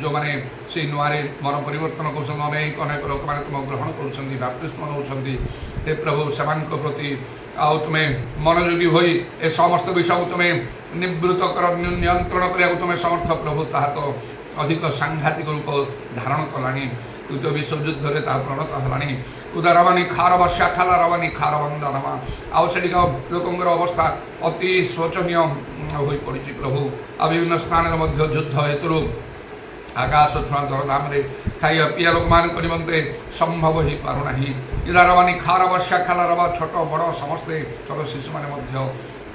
जो मैंने से नुआ मन परिवर्तन कर अनेक अनेक लोक मैंने तुम ग्रहण कर बाप्तिस्म नौकरी हे प्रभु से प्रति आउ तुम्हें मनोयोगी हो ए समस्त विषय तुम्हें निवृत्त कर नियंत्रण करने तुम्हें समर्थ प्रभु ता तो अधिक सांघातिक रूप धारण कलानी तृतीय विश्वयुद्ध में प्रणत है उदारवानी खार वर्षा खाला रवानी खार बंदनमा आवश्यक लोकर अवस्था अति शोचनीय हो पड़ी प्रभु आ विभिन्न स्थान युद्ध हेतु आकाश छुआ दरदाम खाइया पीया लोक मान निमंते संभव हो पारना इदारवानी खार वर्षा खाला रवा छोट बड़ समस्ते छोट शिशु मैंने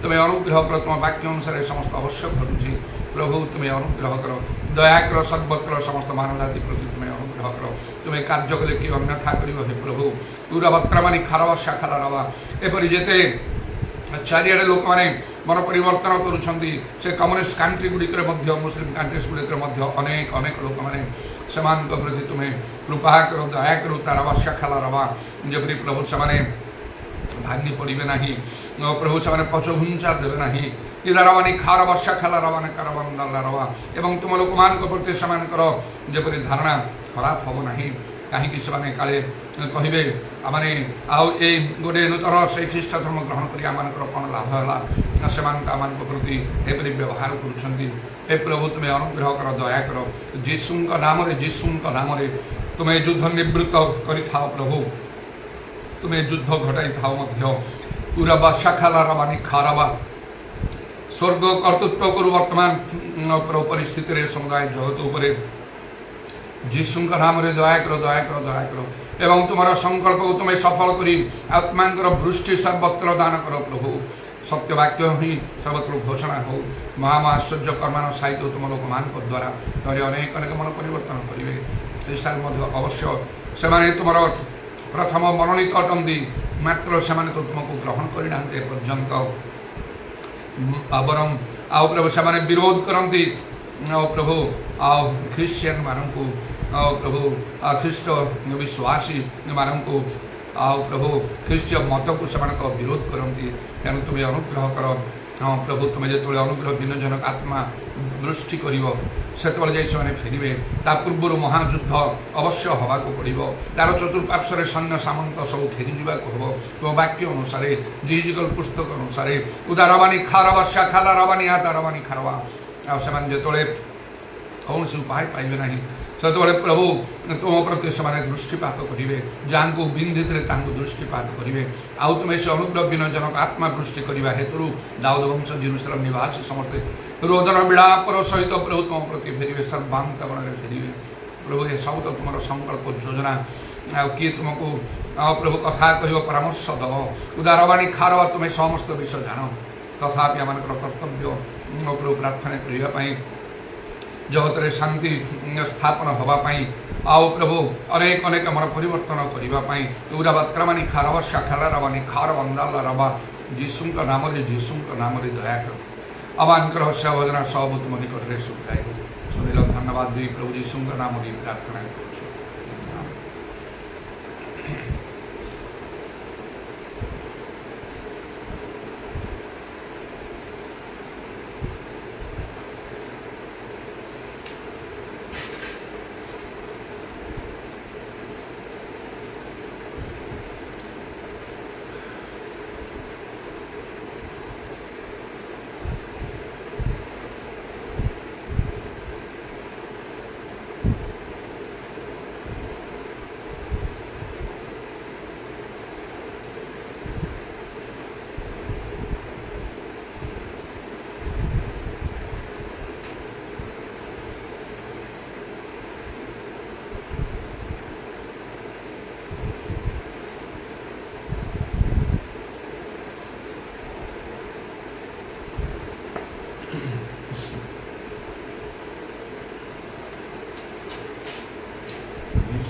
तुम्हें अनुग्रह कर तुम वाक्य अनुसार समस्त आवश्यक घटुची प्रभु तुम्हें अनुग्रह कर दया कर सर्वत्र समस्त मानव जाति प्रति तुम्हें अनुग्रह कर तुम्हें कार्य कले कि अन्यथा कर प्रभु पूरा बत्रा मानी खार वर्षा खाला रवा एपरी जेते चारिड़े लोक मैंने मन परिवर्तन कर कम्युनिस्ट कंट्री गुड़िक मुस्लिम कंट्रीज गुड़िक अनेक अनेक लोक मैंने से प्रति तुम्हें कृपा कर दया कर तार वर्षा खाला रवा जपरी प्रभु से भांगी पड़े ना प्रभु से पचघुंचा देवे ना इदारवानी खार वर्षा खाला रवा ने कारबंदाला रवा एवं तुम लोक मान प्रति से जपरी धारणा खराब हम ना कहीं से काले कहे आने आए गोटे नूतन से ख्रीष्ट धर्म ग्रहण कर कौन लाभ है से प्रति एपरी व्यवहार कर प्रभु तुम्हें अनुग्रह कर दया कर जीशु नाम तुम्हें युद्ध निवृत्त कर प्रभु तुम्हें युद्ध घटाई था पूरा शाखाला रवानी खारवा स्वर्ग कर्तृत्व करू वर्तमान परिस्थिति समुदाय जगत उपर जीशु नाम दया कर दया कर दया कर एवं तुम्हारा संकल्प को तुम्हें सफल करी आत्मांकर वृष्टि सर्वत्र दान कर प्रभु सत्यवाक्य ही सर्वत्र घोषणा हो महाआश्चर्य कर्मान सहित तुम लोक मान द्वारा तुम्हारे अनेक अनेक मन परिवर्तन करेंगे अवश्य से तुम प्रथम मनोनीत अटंती मात्र से तो तुमको ग्रहण करना पर्यंत बरम आउ प्रभु से विरोध करती प्रभु आओ ख्रीस्टियन मानक प्रभु ख्रीष्ट विश्वासी मानक आओ प्रभु ख्रीष्ट मत को से विरोध करती तेणु तुम्हें अनुग्रह कर हाँ प्रभु तुम्हें जो अनुग्रह विनोजनक आत्मा दृष्टि कर फेरवे ता पूर्व महायुद्ध अवश्य हवा को पड़ो तार चतुर्पार्श्वर सैन्य सामंत सब फेरी जावाक हम तुम वाक्य अनुसार जिजिकल पुस्तक अनुसार उदारवानी खार वर्षा खाला रवानी आदारवानी खारवा से जो कौन से उपाय पाइबे ना से प्रभु तुम प्रति से दृष्टिपात करेंगे जहाँ को बिंधित दृष्टिपात करेंगे आउ तुम्हें से अनुग्रह विनोजनक आत्मा दृष्टि करने हेतु दाऊद वंश जेरूशलेम निवासी समर्थे रोदन विलापर सहित प्रभु तुम प्रति फेरवे सर्वांत बन फेरवे प्रभु ये सब तो तुम संकल्प योजना किए तुमको प्रभु कथा कह परामर्श दब उदारवाणी खारवा तुम्हें समस्त विषय जान तथापि आम कर्तव्य प्रभु प्रार्थना करने जगत में शांति स्थापन होगापाई आओ प्रभु अनेक अनेक मन परिवर्तन करने पूरा बात्रामानी खार वर्षा खाला रवानी खार बंदाला रवा जीशु नाम दया कर अबानकर हस्या भजना सब तुम निकट में सुखाई सुनिल धन्यवाद दी प्रभु जीशु नाम प्रार्थना कर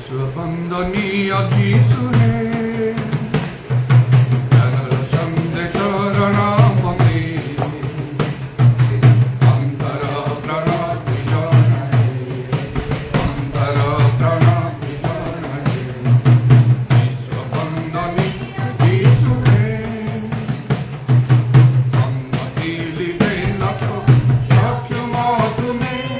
स्वबंदनीय जीशु है जनर संदेश रणभूमि अंतर प्रणति जनाए अंतर प्रणति जनाए स्वबंदनीय जीशु है सम्मति लिखे लक्ष्य चक्षु तुम्हें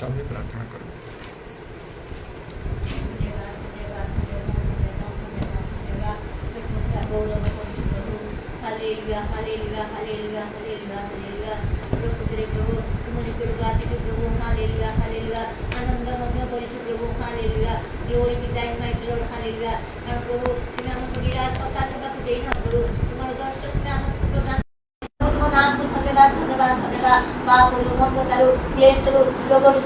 चलिए प्रार्थना करें। Hallelujah hallelujah hallelujah hallelujah hallelujah प्रभु तेरे प्रभु तुम्हारे प्रकाशित प्रभु हालेलुया हालेलुया आनंद मग्न करिछु प्रभु hallelujah glory be thank my Lord hallelujah और प्रभु तुम्हें हमको निराश हताश होने देना प्रभु तुम्हारे दर्शक में आनंद प्रदान नाम को धन्यवाद धन्यवाद धन्यवाद पाप लोगों तारू क्लेश रोग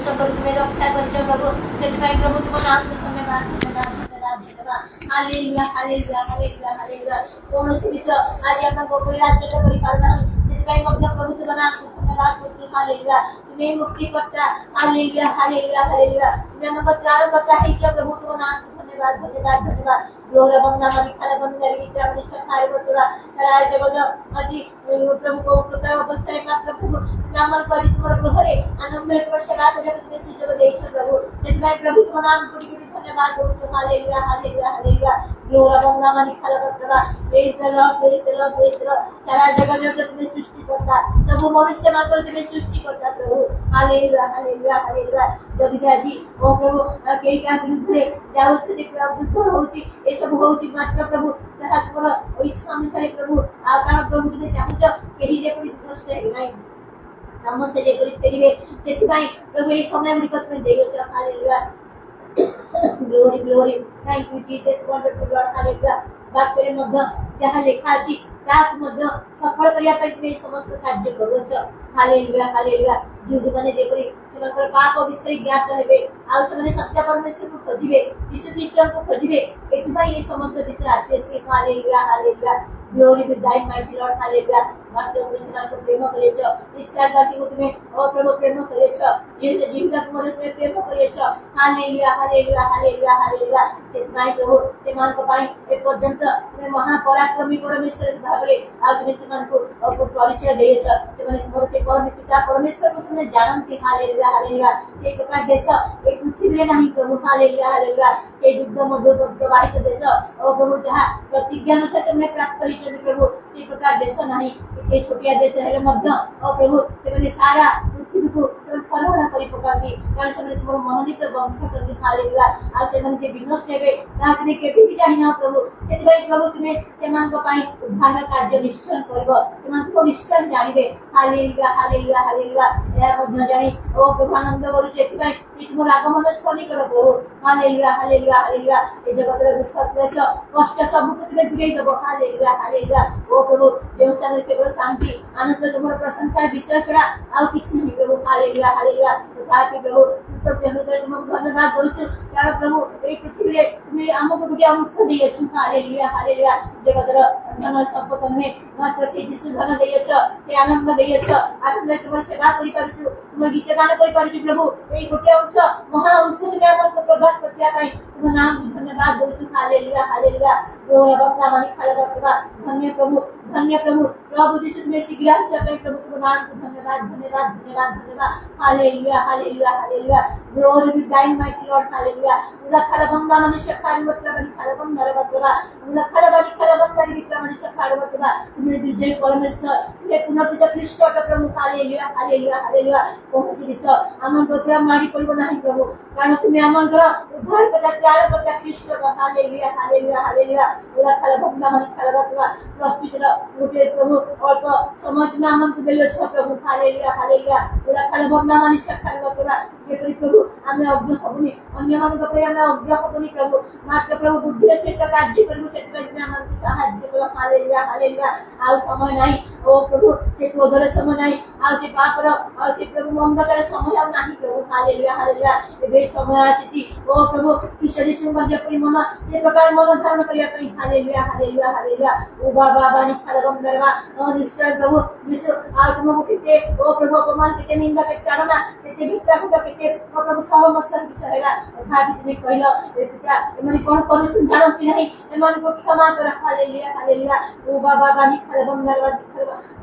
सब तुम्हें रक्षा करिछु प्रभु सेटिफाई प्रभु तुम नाम को धन्यवाद धन्यवाद हालेलुया हालेलुया हालेलुया हालेलुया कौन से विषय आज हम को कोई राज्य करि पारना सेटिफाई मध्य प्रभु तुम नाम को धन्यवाद करछु हालेलुया तुम्हें मुक्ति करता हालेलुया हालेलुया हालेलुया तुम्हें हमको त्राण करता है प्रभु तुम नाम को धन्यवाद धन्यवाद धन्यवाद ग्लोरी बंदा मनि खाला बंदा विक्रम निष्ठार बतुरा राज जगत अजी प्रभु को कृपा अवस्था रे मात्र प्रभु नामल परि तुमर गृहरे आनंद रे तुमर सेवा करे तुम्हें सुजोग देइछ प्रभु सेटिफाई प्रभु तुम नाम को धन्यवाद करछु हालेलुया हालेलुया हालेलुया ग्लोरी बंदा मनि खाला बतुरा praise the Lord praise the Lord praise the Lord सारा जगत जो तुम्हें सृष्टि करता सब मनुष्य मात्र तुम्हें सृष्टि करता प्रभु हालेलुया हालेलुया हालेलुया जदि आजी ओ प्रभु के का विरुद्ध जाउ छथि प्रभु होउची ए सब होउची मात्र प्रभु ताहा तुमर इच्छा अनुसार प्रभु आ कारण प्रभु तुम्हें चाहुछ केही जे कोई दुष्ट है नहीं समस्त जे कोई फेरिबे सेति प्रभु ए समय गुडी तुम्हें देइछ hallelujah glory glory thank you Jesus wonderful Lord hallelujah वाक्य मध्य जहाँ लिखा अछि ताक मध्य सफल करिया पई तुम्हें समस्त कार्य करूछ हालेलुया हालेलुया जुग माने जे कोई सेमाकर पाप विषय ज्ञात हेबे आ सने सत्य परमेश्वर को खोजिबे यीशु ख्रीष्ट को खोजिबे एतुबाई ये समस्त विषय आसी अछि hallelujah hallelujah glory to thy mighty Lord hallelujah भक्त कृष्ण को प्रेम करेछ ईश्वरवासी को तुम्हें ओ प्रभु प्रेम करेछ ये जीवन को तुम्हें प्रेम करेछ हालेलुया हालेलुया हालेलुया हालेलुया सेमाई प्रभु सेमान को पाई ए पर्यंत तुम्हें महापराक्रमी परमेश्वर भाबरे आ तुम्हें सेमान को परिचय देछ सेमाने तुमर से परम पिता परमेश्वर को सुने जानती हालेलुया हालेलुया से प्रकार देश ए पृथ्वी रे नहीं प्रभु हालेलुया हालेलुया से युद्ध मध्य प्रवाहित देश ओ प्रभु जहां प्रतिज्ञा अनुसार तुमने प्राप्त करी प्रभु से प्रकार देश नहीं ये छोटिया देश है मध्य और प्रभु से सारा पृथ्वी को फलना करी पकाती कारण से तुम मनोनीत वंश करके हालेलुया आ से मन के विनष्ट हेबे ताकने के भी चाहिना प्रभु से प्रभु तुम्हें से मान को पाई उद्धार कार्य निश्चय करबो से मान को निश्चय जानिबे हालेलुया हालेलुया हालेलुया या मध्य जानी ओ प्रभु आनंद करू से तुम आगमन शनि कर प्रभु हालेलुया हालेलुया हालेलुया ए जगत रे दुख क्लेश कष्ट सब को तुम्हें दूरे दबो हालेलुया हालेलुया ओ प्रभु देवस्थान केवल शांति आनंद तुम्हारा प्रशंसा विषय छड़ा आ किछ नहीं प्रभु हालेलुया हालेलुया ताकि प्रभु तो तुमको धन्यवाद करूछु कारण प्रभु ए पृथ्वी रे तुम्हें हमको गुडी अंश दियछ हालेलुया हालेलुया जगत रे धन संपत्ति में मात्र से यीशु धन दियछ से आनंद दियछ आनंद तुम्हारा सेवा करि परछु तुम गीत गान करि परछु प्रभु ए गोटे अंश महा अंश में हमको प्रदान करतिया पाई तुम नाम धन्यवाद दोछु हालेलुया हालेलुया ग्लोरी बंदा मनि खाला बतवा धन्य प्रभु प्रभु यीशु में शीघ्र आसिया पाई प्रभु तुम नाम को धन्यवाद धन्यवाद धन्यवाद धन्यवाद hallelujah hallelujah hallelujah glory to thy mighty Lord hallelujah उला खाला बंदा मनि शखारी बतवा मनि खाला बंदा बतवा उला खाला बंदा विक्रम मनि शखारी बतवा तुम्हें विजय परमेश्वर तुम्हें पुनर्जित ख्रीष्ट प्रभु हालेलुया हालेलुया हालेलुया कौन सी विषय आमन गोत्र मारी पड़बो नहीं प्रभु कारण तुम्हें आमन घर उद्धार करता त्राण करता ख्रीष्ट हालेलुया हालेलुया हालेलुया उला खाला बंदा मनि खाला बतवा प्रस्तुत गोटे प्रभु अल्प समय तुम्हें आमन को देलो छ प्रभु हालेलुया हालेलुया उला खाला बंदा मनि शखारी बतवा ये प्रभु आमे अज्ञ हबुनी अन्य मान को आमे अज्ञ हबुनी प्रभु मात्र प्रभु बुद्धि से कार्य करबो सेति में आमन को सहाय्य करो हालेलुया हालेलुया आ समय नहीं ओ प्रभु से क्रोधर समय नहीं आ से पापर आ से प्रभु अंधकार समय आ नहीं प्रभु हालेलुया हालेलुया ए समय आसी ओ प्रभु ईश्वर सुंदर जे मन से प्रकार मन धारण करिया पई हालेलुया हालेलुया हालेलुया ओ बाबा बानी खाला बंदरवा ओ निश्चय प्रभु यीशु आ तुमको किते ओ प्रभु अपमान किते निंदा के ताड़ना किते भिक्षा को किते ओ प्रभु समस्त विषय हैला भाभी तुम कहलो ए पिता एमन कोन करू जानती नहीं एमन को क्षमा कर हालेलुया हालेलुया ओ बाबा बानी खाला बंदरवा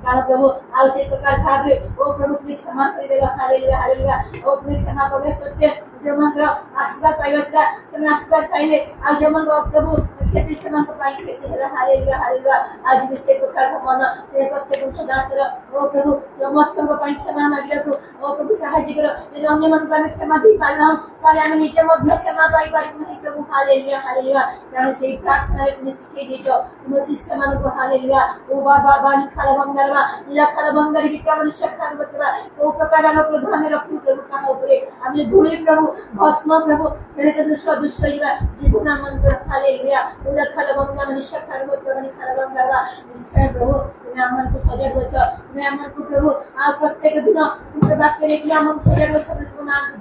कारण प्रभु आ से प्रकार भावे ओ प्रभु तुम क्षमा कर देगा हालेलुया हालेलुया ओ तुम क्षमा कर सत्य जो मंत्र आशीर्वाद पाइबा से आशीर्वाद पाइले आ जो मन प्रभु କ୍ଷତି ସେମାନଙ୍କ ପାଇଁ କ୍ଷତି ହେଲା। Hallelujah hallelujah. ଆଜି ବି ସେ ପ୍ରକାର ମନ ସେ ପ୍ରତ୍ୟେକ ସଦା କର। ଓ ପ୍ରଭୁ ସମସ୍ତଙ୍କ ପାଇଁ କ୍ଷମା ମାଗିବାକୁ ଓ ପ୍ରଭୁ ସାହାଯ୍ୟ କର। ଯଦି ଅନ୍ୟମାନଙ୍କୁ ଆମେ କ୍ଷମା ଦେଇପାରିନାହୁଁ ତାହେଲେ ଆମେ ନିଜେ ମଧ୍ୟ କ୍ଷମା ପାଇପାରିବୁ ନାହିଁ ପ୍ରଭୁ। Hallelujah hallelujah. କାରଣ ସେଇ ପ୍ରାର୍ଥନାରେ ତୁମେ ଶିଖେଇ ଦେଇଛ ତୁମ ଶିଷ୍ୟମାନଙ୍କୁ। ହାଲେଲୁୟା। ଓ ବାବା ବାନି ଖାଲ ବନ୍ଦାରବା ନିରାଖାଲ ବନ୍ଦାରୀ ବିକା ମନୁଷ୍ୟ ଖାଲ ବତବା କୋଉ ପ୍ରକାର କ୍ରୋଧ ଆମେ ରଖିବୁ ପ୍ରଭୁ କାହା ଉପରେ ଆମେ ଧୂଳି ପ୍ରଭୁ ଭସ୍ମ ପ୍ରଭୁ ହେଲେ ସଦୃଶ ଯିବା ଜୀବନ ମନ୍ତ୍ର। ହାଲେଲୁୟା। ନିରାଖାଲ ବନ୍ଦା ମନୁଷ୍ୟ ଖାଲ ବତବା ଖାଲ ବନ୍ଦାରବା ନିଶ୍ଚୟ ପ୍ରଭୁ ତୁମେ ଆମମାନଙ୍କୁ ସଜାଡୁଅଛ। ତୁମେ ଆମମାନଙ୍କୁ ପ୍ରଭୁ ଆଉ ପ୍ରତ୍ୟେକ ଦିନ ତୁମର ବାକ୍ୟ ନେଇକି ଆମକୁ ସଜାଡୁଅଛ।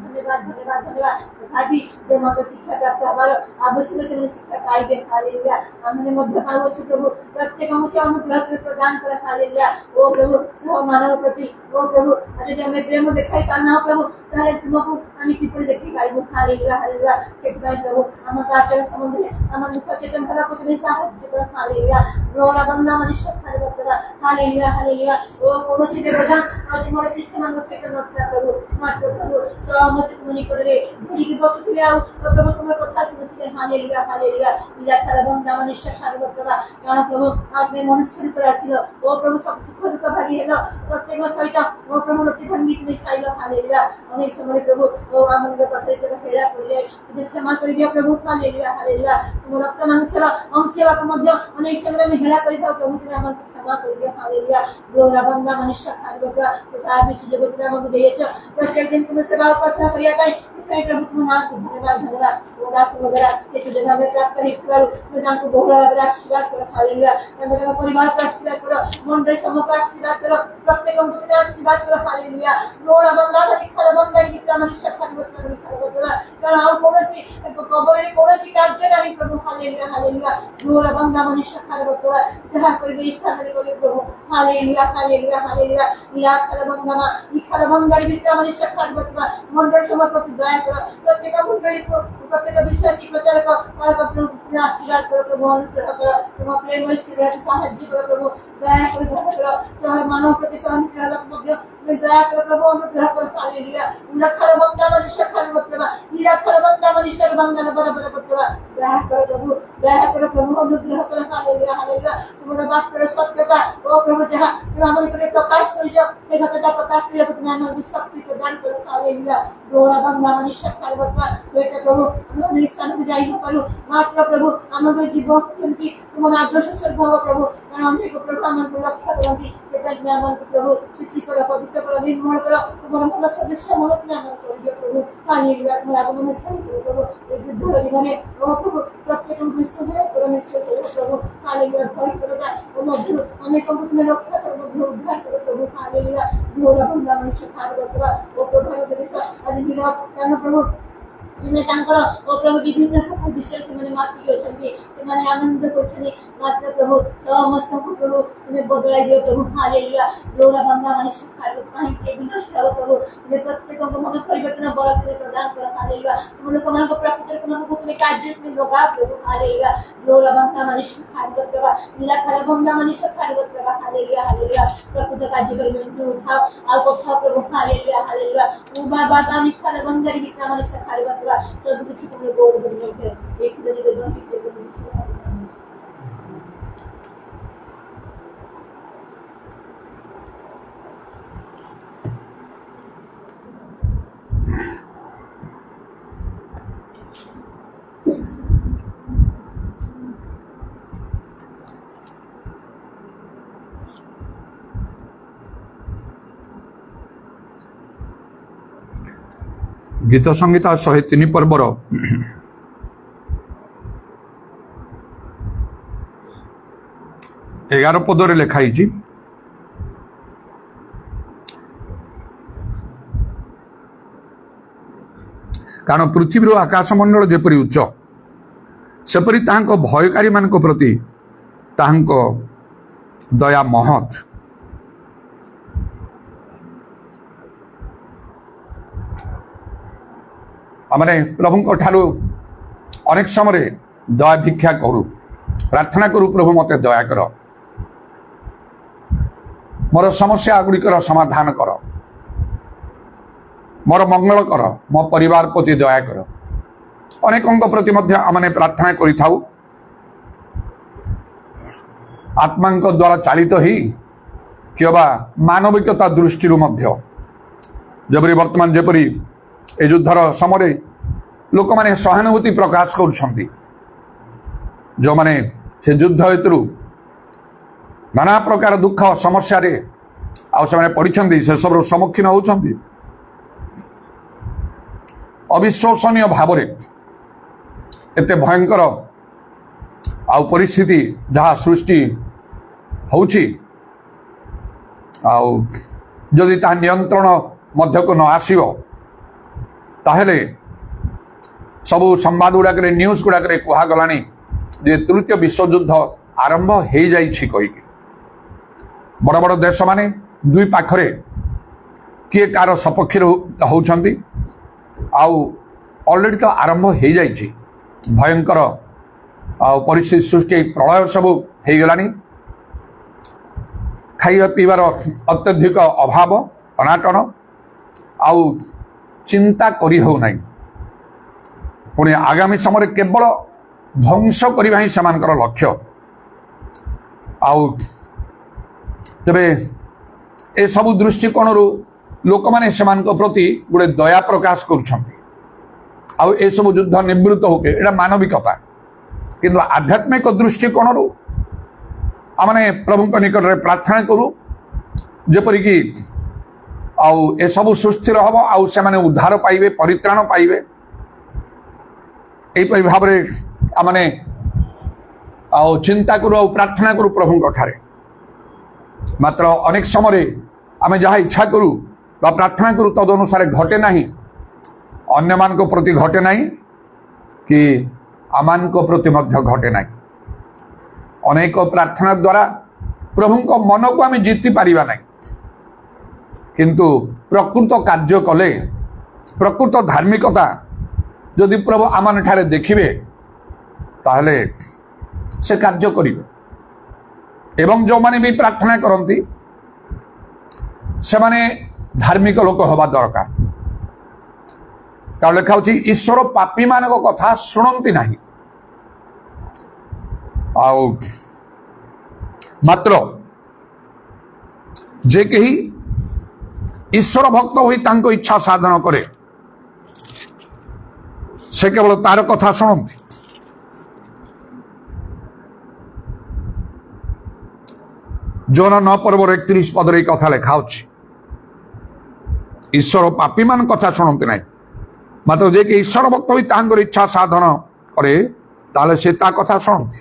ଧନ୍ୟବାଦ ଧନ୍ୟବାଦ ଧନ୍ୟବାଦ। ତଥାପି ଯେଉଁମାନଙ୍କ ଶିକ୍ଷା ପ୍ରାପ୍ତ ହେବାର ଆବଶ୍ୟକ ସେମାନେ ଶିକ୍ଷା ପାଇବେ। ହାଲେଲୁୟା। ଆମେ ମଧ୍ୟ ପାଉଛୁ ପ୍ରଭୁ ପ୍ରତ୍ୟେକଙ୍କୁ ସେ ଅନୁଗ୍ରହ ପ୍ରଦାନ କର। ହାଲେଲୁୟା। ଓ ପ୍ରଭୁ ସହ ମାନବ ପ୍ରତି ଓ ପ୍ରଭୁ ଯଦି ଆମେ ପ୍ରେମ ଦେଖାଇ ପାରୁନାହୁଁ ପ୍ରଭୁ ତାହେଲେ ତୁମକୁ ଆମେ କିପରି ଦେଖି ପାରିବୁ। Hallelujah hallelujah. ସେଥିପାଇଁ ପ୍ରଭୁ ଆମ ଆଚରଣ ସମ୍ବନ୍ଧରେ ଆମକୁ ସଚେତନ ହେବାକୁ ତୁମେ ସାହାଯ୍ୟ କର। ହାଲେଲୁୟା। ରୋଳା ବନ୍ଦା ମନୁଷ୍ୟ ଖାଲି ବତବା ହାଲେଲୁୟା ହାଲେଲୁୟା। ଓ କୌଣସି ବ୍ୟବଧାନ ଆଉ ତୁମର ଶିଷ୍ୟମାନଙ୍କ ସହିତ ନଥିଲା ପ୍ରଭୁ। ମାତ୍ର ପ୍ରଭୁ ସମସ୍ତେ ତୁମ ନିକଟରେ ଧରିକି ବସୁଥିଲେ ଆଉ ପ୍ରଭୁ ତୁମର କଥା ଶୁଣୁଥିଲେ। Hallelujah hallelujah. ନିରାଖାଲ ବନ୍ଦା ମନୁଷ୍ୟ ଖାଲି ବତବା କାରଣ ପ୍ରଭୁ ଆମେ ମନୁଷ୍ୟ ରୂପରେ ଆସିଲ ଓ ପ୍ରଭୁ ସବୁ ଦୁଃଖ ଦୁଃଖ ଭାଗି ହେଲ ପ୍ରତ୍ୟେକ ସହିତ ଓ ପ୍ରଭୁ ରୋଟି ଭାଙ୍ଗି ତୁମେ ଖାଇଲ। ହାଲେଲୁୟା। ଅନେକ ସମୟରେ ପ୍ରଭୁ ଓ ଆମଙ୍କ ପାଖରେ ଯେବେ ହେଳା ପଡ଼ିଲେ ତୁମେ କ୍ଷମା କରିଦିଅ ପ୍ରଭୁ। Hallelujah hallelujah. ତୁମ ରକ୍ତ ମାଂସର ଅଂଶ ହେବାକୁ ମଧ୍ୟ ଅନେକ ସମୟରେ ଆମେ ହେଳା କରିଥାଉ ପ୍ରଭୁ ତୁମେ ଆମକୁ କ୍ଷମା କରିଦିଅ। ହାଲେଲୁୟା। ରୋଳା ବନ୍ଦା ମନୁଷ୍ୟ ଖାଲି ବତବା ତା ବି ସୁଯୋଗ ତୁମେ ଆମକୁ ଦେଇଛ ପ୍ରତ୍ୟେକ ଦିନ ତୁମ ସେବା ଉପାସନା କରିବା ପାଇଁ। ପ୍ରଭୁ ତୁମ ନାଁକୁ ଧନ୍ୟବାଦ ଧନ୍ୟବାଦ। ଓ ଦାସଙ୍କ ଦ୍ୱାରା ଏ ସୁଯୋଗ ଆମେ ପ୍ରାପ୍ତ ହେଇଥିବାରୁ ତୁମେ ତାଙ୍କୁ ବହୁଳ ଭାବରେ ଆଶୀର୍ବାଦ କର। ହାଲେଲୁୟା। ତୁମେ ତାଙ୍କ ପରିବାରକୁ ଆଶୀର୍ବାଦ କର। ମଣ୍ଡଳୀ ସମୂହକୁ ଆଶୀର୍ବାଦ କର। ପ୍ରତ୍ୟେକଙ୍କୁ ତୁମେ ଆଶୀର୍ବାଦ କର। ହାଲେଲୁୟା। ରୋଳା ବନ୍ଦା ଖାଲ ବନ୍ଦାରୀ ବିକ୍ରା ମନୁଷ୍ୟ ଖାଲି ବତବା ଖାଲ ବତବା କାରଣ ଆଉ କୌଣସି କବରରେ କୌଣସି କାର୍ଯ୍ୟ ନାହିଁ ପ୍ରଭୁ। Hallelujah hallelujah. ରୋଳା ବନ୍ଦା ମନୁଷ୍ୟ ଖାଲି ବତବା ଯାହା କରିବେ ଏହି ସ୍ଥାନରେ କରିବେ ପ୍ରଭୁ। Hallelujah hallelujah hallelujah. ନିରାଖାଲ ବନ୍ଦା ଖାଲ ବନ୍ଦାରୀ ବିକ୍ରା ମନୁଷ୍ୟ ଖାଲି ବତବା ମଣ୍ଡଳୀ ସମୂହ ପ୍ରତି ଦୟା କର। ପ୍ରତ୍ୟେକ ମଣ୍ଡଳୀକୁ ପ୍ରତ୍ୟେକ ବିଶ୍ୱାସୀ ପ୍ରଚାରକ ତୁମେ ଆଶୀର୍ବାଦ କର ପ୍ରଭୁ। ଅନୁଗ୍ରହ କର। ତୁମ ପ୍ରେମ ଈଶ୍ୱରକୁ ସାହାଯ୍ୟ କର ପ୍ରଭୁ। ଦୟା କରି ଦୟା କର। ମାନବ ପ୍ରତି ସହନଶୀଳ ହେବାକୁ ମଧ୍ୟ ତୁମେ ଦୟା କର ପ୍ରଭୁ। ଅନୁଗ୍ରହ କର। ହାଲେଲୁୟା। ନିରାଖାଲ ବନ୍ଦା ମନୁଷ୍ୟ ଖାଲି ବତବା ନିରାଖାଲ ବନ୍ଦା ମନୁଷ୍ୟର ବନ୍ଦନ ବରବର ବତବା ଦୟା କର ପ୍ରଭୁ। ଦୟା କର ପ୍ରଭୁ। ଅନୁଗ୍ରହ କର। Hallelujah hallelujah. ତୁମର ବାକ୍ୟର ସତ୍ୟତା ଓ ପ୍ରଭୁ ଯାହା ତୁମେ ଆମ ନିକଟରେ ପ୍ରକାଶ କରିଛ ଏ ସତ୍ୟତା ପ୍ରକାଶ କରିବାକୁ ତୁମେ ଆମକୁ ଶକ୍ତି ପ୍ରଦାନ କର। ହାଲେଲୁୟା। ରୋଳା ବନ୍ଦା ମନୁଷ୍ୟ ଖାଲି ବତବା ହୁଏତ ପ୍ରଭୁ ଆମେ ଅନେକ ସ୍ଥାନକୁ ଯାଇ ନପାରୁ ମାତ୍ର ପ୍ରଭୁ ଆମକୁ ଜୀବ କେମିତି ତୁମର ଆଦର୍ଶ ସ୍ୱରୂପ ପ୍ରଭୁ କାରଣ ଅନେକ ପ୍ରଭୁ ଆମକୁ ଲକ୍ଷ୍ୟ କରନ୍ତି। ସେଥିପାଇଁ ତୁମେ ଆମକୁ ପ୍ରଭୁ ଶୁଚି କର ପବିତ୍ର କର ନିର୍ମଳ କର। ତୁମର ମନ ସଦସ୍ୟ ମନ ତୁମେ ଆମକୁ କରିଦିଅ ପ୍ରଭୁ। ହାଲେଲୁୟା। ତୁମର ଆଗମନ ସ୍ଥାନ ପ୍ରଭୁ ଏ ବୃଦ୍ଧର ଜୀବନେ ଓ ପ୍ରଭୁ ପ୍ରତ୍ୟେକଙ୍କୁ ସହାୟ କର ନିଶ୍ଚୟ କର ପ୍ରଭୁ। ହାଲେଲୁୟା। ଭୟ କରତା ଓ ମଧ୍ୟରୁ ଅନେକଙ୍କୁ ତୁମେ ରକ୍ଷା କର ମଧ୍ୟ ଉଦ୍ଧାର କର ପ୍ରଭୁ। ହାଲେଲୁୟା। ରୋଳା ବନ୍ଦା ମନୁଷ୍ୟ ଖାଲି ବତବା ଓ ପ୍ରଭାବ ଦେଶ ଆଜି ନିରବ କାରଣ ପ୍ରଭୁ ତୁମେ ତାଙ୍କର ଓ ପ୍ରଭୁ ବିଭିନ୍ନ ପ୍ରକାର ବିଷୟରେ ସେମାନେ ମାପିକି ଅଛନ୍ତି ସେମାନେ ଆନନ୍ଦ କରୁଛନ୍ତି ମାତ୍ର ପ୍ରଭୁ ସମସ୍ତଙ୍କୁ ପ୍ରଭୁ ତୁମେ ବଦଳାଇ ଦିଅ ପ୍ରଭୁ। ହାଲେଲୁୟା। ରୋଳା ବନ୍ଦା ମନୁଷ୍ୟ ଖାଲି କାହିଁକି ବିନଷ୍ଟ ହେବ ପ୍ରଭୁ ତୁମେ ପ୍ରତ୍ୟେକଙ୍କ ମନ ପରିବର୍ତ୍ତନ ବଳ ତୁମେ ପ୍ରଦାନ କର। ହାଲେଲୁୟା। ତୁମ ଲୋକମାନଙ୍କ ପ୍ରକୃତରେ ତୁମକୁ ତୁମେ କାର୍ଯ୍ୟ ତୁମେ ଲଗାଅ ପ୍ରଭୁ। ହାଲେଲୁୟା। ରୋଳା ବନ୍ଦା ମନୁଷ୍ୟ ଖାଲି ବତବା ନିରାଖାଲ ବନ୍ଦା ମନୁଷ୍ୟ ଖାଲି ବତବା ହାଲେଲୁୟା ହାଲେଲୁୟା। ପ୍ରକୃତ କାର୍ଯ୍ୟ କରିବେ ଉଠାଅ ଆଉ ପଠାଅ ପ୍ରଭୁ। Hallelujah hallelujah. ବାବା ବାନି ଖାଲ ବନ୍ଦାରୀ ବିକ୍ରା ମନୁଷ୍ୟ ଖାଲି ବତବା ସବୁ କିଛି ତୁମର ଗୌରବ ଦିନରେ ଏକ ଦିନରେ ଦଣ୍ଡିତ गीत संहिता 103 पर्वर 11 पदरे लिखाई कारण पृथ्वी आकाशमंडल जेपरी उच्च सेपरी ताहांको भयकारी मानक प्रति ताहांको दया महत। आमने प्रभु ठारू अनेक समय दया भिक्षा करू प्रार्थना करू प्रभु मते दया कर मोर समस्या गुड़िकर समाधान कर मोर मंगल कर मो परिवार प्रति दया कर अनेकों प्रति आमने प्रार्थना करिथाउ आत्मा द्वारा चालित ही किंवा मानविकता दृष्टि जपरी वर्तमान जपरी ए युद्धर समय लोक मैंने सहानुभूति प्रकाश कर जो माने से युद्ध हेतु नाना प्रकार दुख समस्या रे आउ पड़ते से सब सम्मुखीन होती अविश्वसनीय भाव एत भयंकर आउ परिस्थिति जहाँ सृष्टि होउछि आउ जदि ता नियंत्रण मध्य को न आसिबो ताहेले सबु संवाद गुड़ाक न्यूज गुड़ाक कहगलानी जे तृतीय विश्वयुद्ध आरंभ हो जाइछि कहि बड़ बड़ देश माने दुई पाखरे किए कार सपक्ष होउछंती आउ ऑलरेडी तो आरंभ हो जाइछि भयंकर परिस्थिति सृष्टि प्रलय सब हो गलानी खाइबा पीबार अत्यधिक अभाव अनाटन आउ चिंता करी हो नहीं पुणी आगामी समय केवल ध्वंस करवा ही सेमानकर लक्ष्य आउ तेबे ए सब दृष्टिकोण लोक माने सेमानक प्रति गोटे दया प्रकाश करुछंती आउ ए सब युद्ध निवृत्त होके एटा मानविकता किंतु आध्यात्मिक दृष्टिकोण आमने प्रभु निकट में प्रार्थना करूँ जेपरिक आउ ए सब सुस्थिर हम आउ से माने उद्धार पाइबे परित्राण पाइबे एपरि भाव आमने आउ चिंता करूँ आउ प्रार्थना करूँ प्रभु ठारे मात्र अनेक समय आमे जहाँ इच्छा करूँ बा प्रार्थना करूँ तद अनुसार घटे नहीं अन्य मान को प्रति घटे नहीं कि आमान को प्रति मध्य घटे नहीं अनेक प्रार्थना द्वारा प्रभु को मन को आम जीति पारिबा नहीं किंतु प्रकृत कार्य कले प्रकृत धार्मिकता जदि प्रभु आमान ठारे देखिबे ताहले से कार्य करिवे एवं जो माने भी प्रार्थना करती से माने धार्मिक लोक हवा दरकार कारण लिखा ईश्वर पापी मान कथा शुणती नहीं आउ मात्र जे कही ईश्वर भक्त होई तांको इच्छा साधन करे से केवल तार कथा शुणती जोन 9 पर्वर 31 पदर कथा लिखा ईश्वर पापी मान कथा शुणती नहीं मात्र जे कि ईश्वर भक्त होई तांकर इच्छा साधन करे ताले से ता कथा शुणती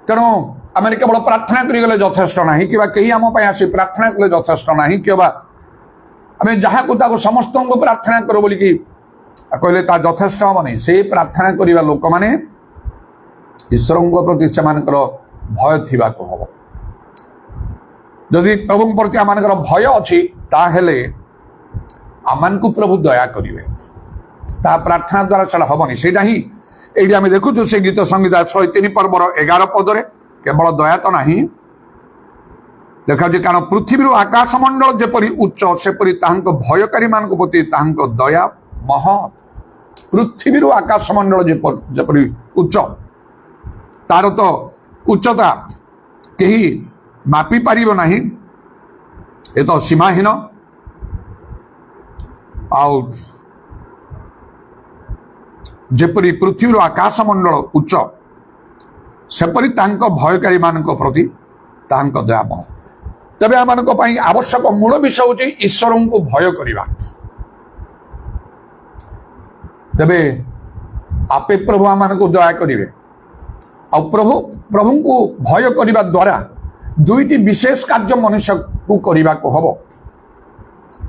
तेणु आम केवल प्रार्थना करगले यथेष्ट ना कि कहीं आम आसी प्रार्थना कले यथेष्ट ना कि आम जहाँ को समस्त को प्रार्थना करो बोली कहले ता यथेष्ट हम नहीं से प्रार्थना करवा लोक मैंने ईश्वर प्रति से भय थिबा को हम जदि प्रभु प्रति आम भय अच्छी ताहेले आमान को प्रभु दया करेंगे ता प्रार्थना द्वारा से हेनी से ही ये आम देखु से गीत संगीता 103 पर्वर 11 पदरे केवल दया तो नहीं देखा कारण पृथ्वी आकाश मंडल जेपरी उच्च सेपरी ताहांक भयकारी मान प्रति ताहांक दया महत पृथ्वी आकाश मंडल जेपरी उच्च तार तो उच्चता कहीं मापी पारिब नहीं ये तो सीमाहीन आउ जेपरी पृथ्वी आकाश मंडल उच्च सेपरी तांको भयकारी मानक प्रति तांको दयामह तबे आमानक पई आवश्यक मूल विषय होची ईश्वर को भय करिबा तबे आपे प्रभु आमानक दया करिवे आ प्रभु को भय करिबा द्वारा दुईटी विशेष कार्य मनुष्य को करिबा को हबो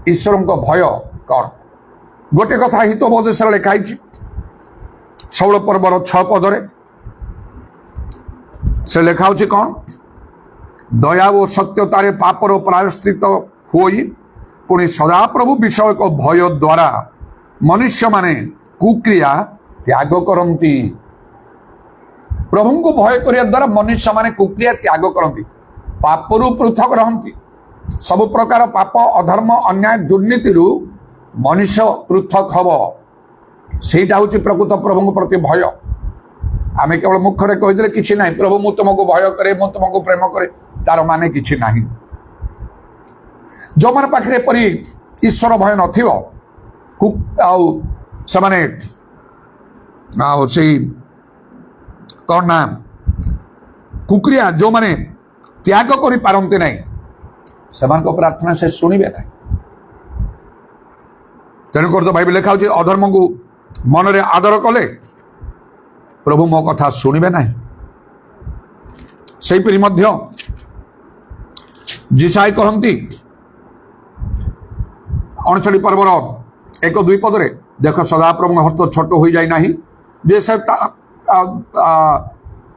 ईश्वर को भय कौन गोटे कथा हितोपदेश लिखाई 16 पर्वर 6 पदरे से लिखा कौन दया और सत्यतारे पापर प्रायश्चित होई पुणी सदा प्रभु विषय को भय द्वारा मनुष्य माने कुक्रिया त्याग करती प्रभु को भय करिया द्वारा मनुष्य माने कुक्रिया त्याग करती पापरु पृथक रहती सब प्रकार पाप अधर्म अन्याय दुर्नीति मनुष्य पृथक हम सेटा हूँ प्रकृत प्रभु प्रति भय आमे केवल मुखरे कहीदेले किछि नाही प्रभु मु तुमको भय करे मु तुमको प्रेम करे तार माने किछि नाही जो मन पाखरे परी ईश्वर भय नथिबो आउ समाने आउ से कौन ना कुकुरिया जो माने त्याग करि पारंते नाही समान को प्रार्थना से सुनिबे नाही तेणु कर तो बाइबल लिखा होची अधर्म को मन रे आदर कले प्रभु मो कथा सुनिबे नाही सेही परि मध्य जिसाई कहंती 39 पर्वर 1-2 पदरे देख सदा प्रभु हस्त छोट हो जाय नाही जे से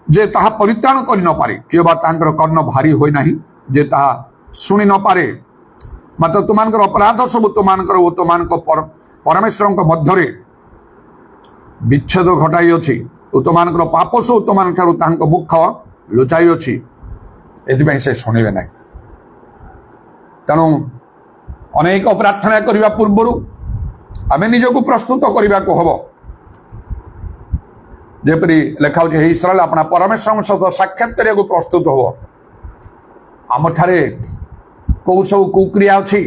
जे ताहा परित्राण करि न पारे कि बा तांकर कर्ण भारी होय नाही जे ताहा सुनि न पारे मात्र तुमानकर अपराध सब तुमानकर ओ तुमानक परमेश्वर मध्य विच्छेद घटाई अच्छी ओ तुमानकर पाप सब तुमान ठारू तांक मुख लुचाई अच्छी एथिपाई से शुणिबे ना तेणु अनेक प्रार्थना करने पूर्व आम निजक प्रस्तुत करने को हम जेपरी लेखा हो इस्राएल अपना परमेश्वर सहित साक्षात करने को प्रस्तुत हो आम ठारे कौ सब कुक्रिया अच्छी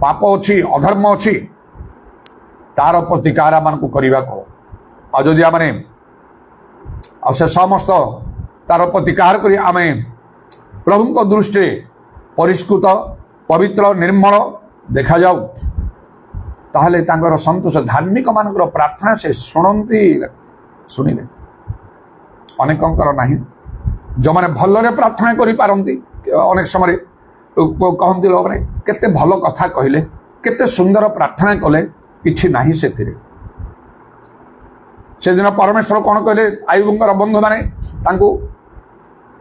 पाप अच्छी अधर्म अच्छी तार प्रतिकार आम को करने को आदि आम से समस्त तार प्रतिकार कर आम प्रभु दृष्टि परिष्कृत पवित्र निर्मल देखा जाऊ ताहले तांकर संतोष धार्मिक मानकर प्रार्थना से शुणती शुणिले अनेकंकर नाही जो माने भलरे प्रार्थना करि पारंती अनेक समय कहती लोक ने केते भल कथा कहले केते सुंदर प्रार्थना कले किछि नाही सेथिरे से दिन परमेश्वर कौन कहले आयुबंकर बंधु माने तांको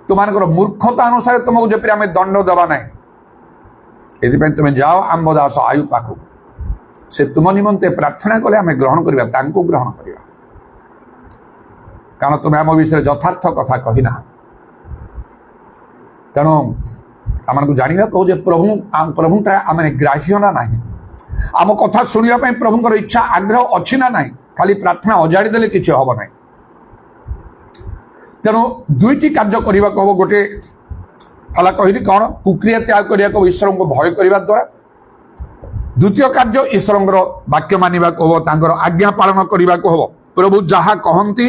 तुमानकर मूर्खता अनुसार तुमको जेपरि आमे दंड देवा नाही एथिपै तुमे जाओ आंबदास आयु पाखु से तुम निमंते प्रार्थना कले आमे ग्रहण करिबा तांको ग्रहण करिबा कारण तुम आम विषय यथार्थ कथा कहिना तेणु आम को जाना कहो प्रभुटा आम ग्राह्य ना ना आम कथा शुणा प्रभुंर इच्छा आग्रह अच्छी ना ना खाली प्रार्थना अजाड़ी देले किसी हम ना तेणु दुईटी कार्य करने को हम गोटे हला कहली कौन कुक्रिया त्याग करने को ईश्वर को भय करने द्वारा द्वितीय कार्य ईश्वर वाक्य मानवा को हम आज्ञा पालन करने को हम प्रभु जहाँ कहती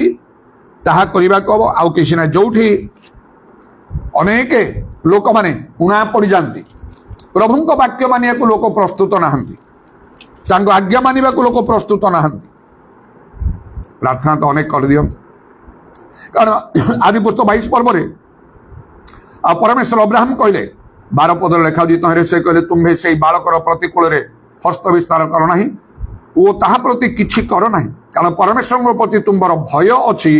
ताहा करने को हम आउ किसी ना जो अनेक लोक माने उणा पड़ जाती प्रभु वाक्य मानिया को लोक प्रस्तुत ना आज्ञा मानवा को लोक प्रस्तुत ना प्रार्थना तो अनेक कर दियंती कारण आदि पुस्तक 22 पर्व परमेश्वर अब्राहम कहले 12 पद लेखा तहरे से कहले तुम्हें से बालकर प्रतिकूल हस्त विस्तार कर ना ओ ताहा प्रति किछि कर ना कारण परमेश्वर प्रति तुम्हार भय अच्छी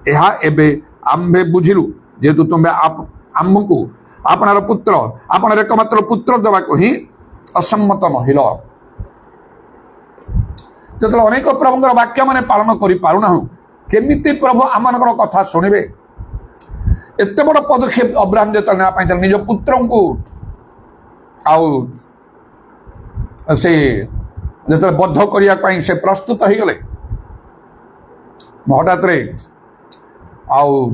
यह एबे आम्भे बुझिलु जेहेतु तुम्हें आमको आपनार पुत्र आपनार एकमात्र पुत्र देवा को ही असम्मत नहिल जो अनेक प्रभुंर वाक्य माने पालन कर पारुना केमिति प्रभु आमनकर कथा शुणिबे एते बड़ पदक्षेप अब्राहम जो ना निज पुत्र को आउ से जो बद्ध करने से प्रस्तुत हो गले हठात आउ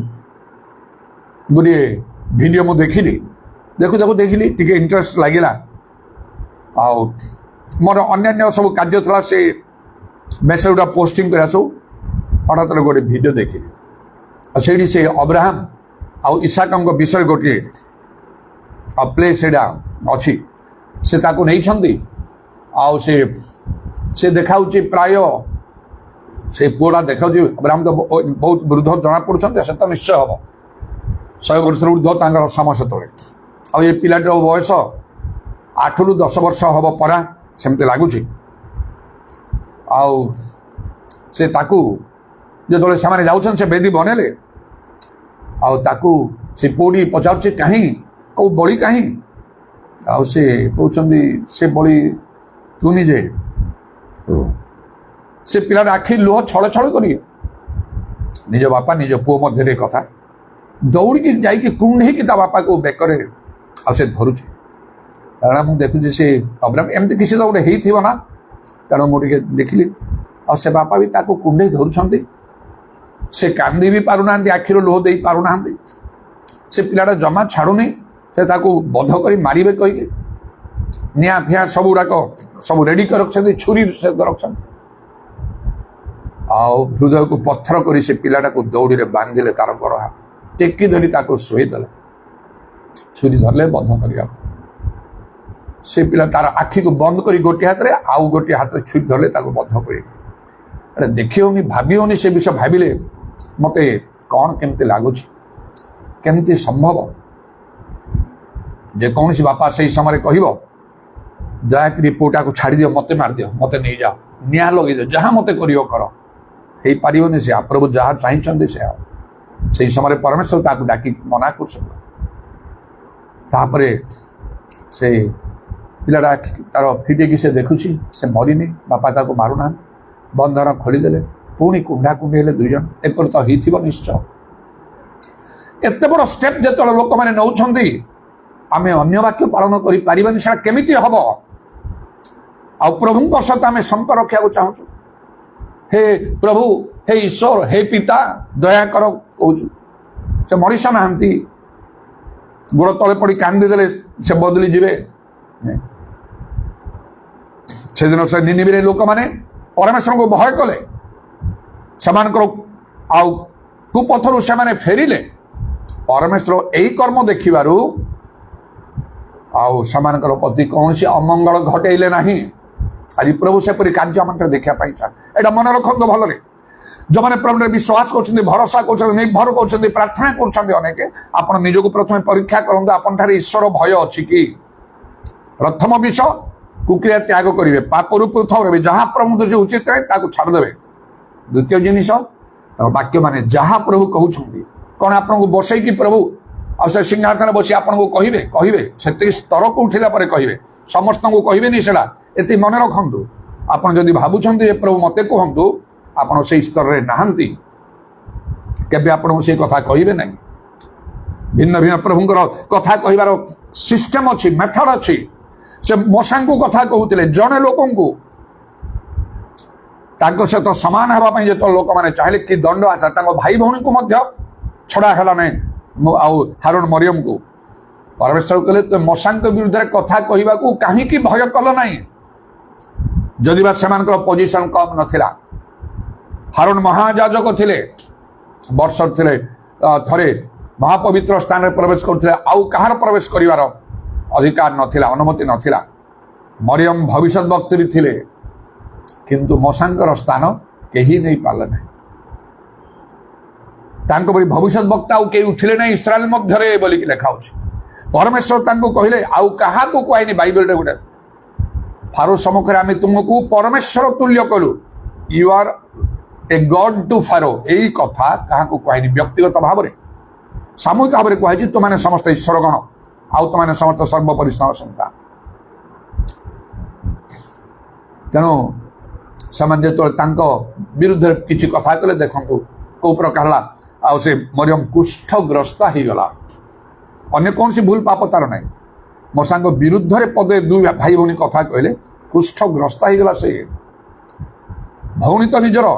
गोटे वीडियो मु देखिली देखिली टिके इंटरेस्ट लगिला आउ मोर अन्य सब कार्य था से मेसेज गुड़ा पोस्टिंग करा सब हठात गोटे वीडियो देखिली से अब्राहम आउ इसाक विषय गोटे प्ले से अच्छी से ताको नहीं आउ से देखा प्राय से पुआ देखा अब्राहम तो बहुत वृद्ध जना पड़ते से तो निश्चय हम 100 वर्ष ऊर्ध्व समय से तले आ पिलाटर बयस 8 ରୁ 10 वर्ष हम परा सेमती लगुच से ताकू जो से जाऊन से बेदी बनैले आकू से पुड़ी पचार कहीं कौ बड़ी कहीं से कहते से बड़ी तू निजे से पिलार आखि लुह छल छल कर निज बापा निज पुओ मध्य कथा दौड़ी जाकि कुंडे ता बापा को बेकरे से धरुचे कारण मुझे देखुची से अब्राहम एमती किसी तो गोटे होना तेणु मुझे देखिली से बापा भी ताको कुंडे धरुंच से कांदी भी पारुना आखिर लुह दे पारुना से पिलाटा जमा छाड़ुनी से बध कर मारे कहीकि निआ फिआ सब गुड़ाक सब रेडी कर रखते छुरी से रखते हृदय को पत्थर कर पिलाटा को दौड़ी में बांधिले तार बड़ हाथ टेकी धरी शोईदे छुरी धरले बध कर से पिला तार आखि को बंद कर गोटे हाथ में आउ गोटे हाथ में छुरी धरले बध कर देखी होनी भाभी होनी से विषय भाविले मत कौन केमती लगुच केमती संभव जेकोसी बापा से समय कह दयाकि पुटा को छाड़ दियो मत मार दियो मत नहीं जाओ निआ लगे दियो जहाँ मत कर पारनि से प्रभु जहाँ चाहिए से समय परमेश्वर ताकू डाक मना कर से पिलाटा तार फिटेकी से देखुची से मरीनी बापा ताको मारुना बंधन खोलीदे पुणी कुंडा कुंडी हेले दुई जन एक तो हो निश्चय एत बड़ स्टेप जो लोक मैंने नौ आम अन्य वाक्य पालन कर से केमिति हम आ प्रभु सहित आम संपर्क रखा चाहूँ हे प्रभु हे ईश्वर हे पिता दया कर कहूँ से मनीषा नहांती गोड़ तले पड़ी कांदीदे से बदली जीवे से दिन से निनिवे लोक मैंने परमेश्वर को भय कले कुपथर से फेरिले परमेश्वर यही कर्म देखिबारु आर प्रति कौन सी अमंगल घटेले नहीं आज प्रभु सेपरी कार्य आम देखा चाह मन रखु भल जो मैंने प्रभु विश्वास कर भरोसा कर निर्भर कर प्रार्थना करनेक आप निजक प्रथम परीक्षा करूँ आपन ईश्वर भय अच्छी कि प्रथम विषय कुक्रिया त्याग करेंगे पापरू पृथक रहे जहाँ प्रभु दृष्टि उचित है छाड़देवे द्वितीय जिनिस वाक्य माने जहाँ प्रभु कहते कौन आपको बसई प्रभु आ से सिंहासन बसी आपको कहे कहे से स्तर को उठिला कहे समस्त को कहे नहीं सेटा ये मन रखु आप जदि भावुं प्रभु मत कहतु आप से स्तर में नहांती केबे आपको से कथा कहे ना भिन्न भिन्न प्रभुंर कथा कहबार सिस्टम अच्छी मेथड अच्छी से मशा को कथा कहते जड़े लोक सहित सामान हाँपाई जो लोक मैंने चाहिए कि दंड आशा भाई भौणी को छड़ा है हारून मरियम को परमेश्वर कहले तो मशा विरुद्ध कथा कहवा को कहीं भय कल ना जदि से पोजिशन कम नाला हारून महायाजक थे वर्ष थे थे महापवित्र स्थान में प्रवेश करते आउ कहार प्रवेश कर अधिकार नथिला अनुमति नथिला मरियम भविष्य वक्ता भी थे किंतु मशांकर स्थान कहीं नहीं पाले ना भविष्य वक्ता कई उठिले ना इस्राएल मध्य बोलिक लिखा परमेश्वर कहले आउ क्या कहनी बाइबल गोटे फारो सम्मुखें आम तुमको परमेश्वर तुल्य कलु you are a god to Pharaoh यही कथा क्या कहनी व्यक्तिगत भाव में सामूहिक भाव में कहुई तुमने समस्त ईश्वर गण आउ तुमने समस्त सर्वपरिश्रम संता तेणु से विरुद्ध किसी कथा कले देखु कौ प्रकार आ से मरियम कुष्ठग्रस्त हो गला अन्य कौन सी भूल पाप तार ना मशा विरुद्ध पदे दुई भाई भौणी कथा कहले कुष्ठग्रस्त हो गला से भौणी तो निजर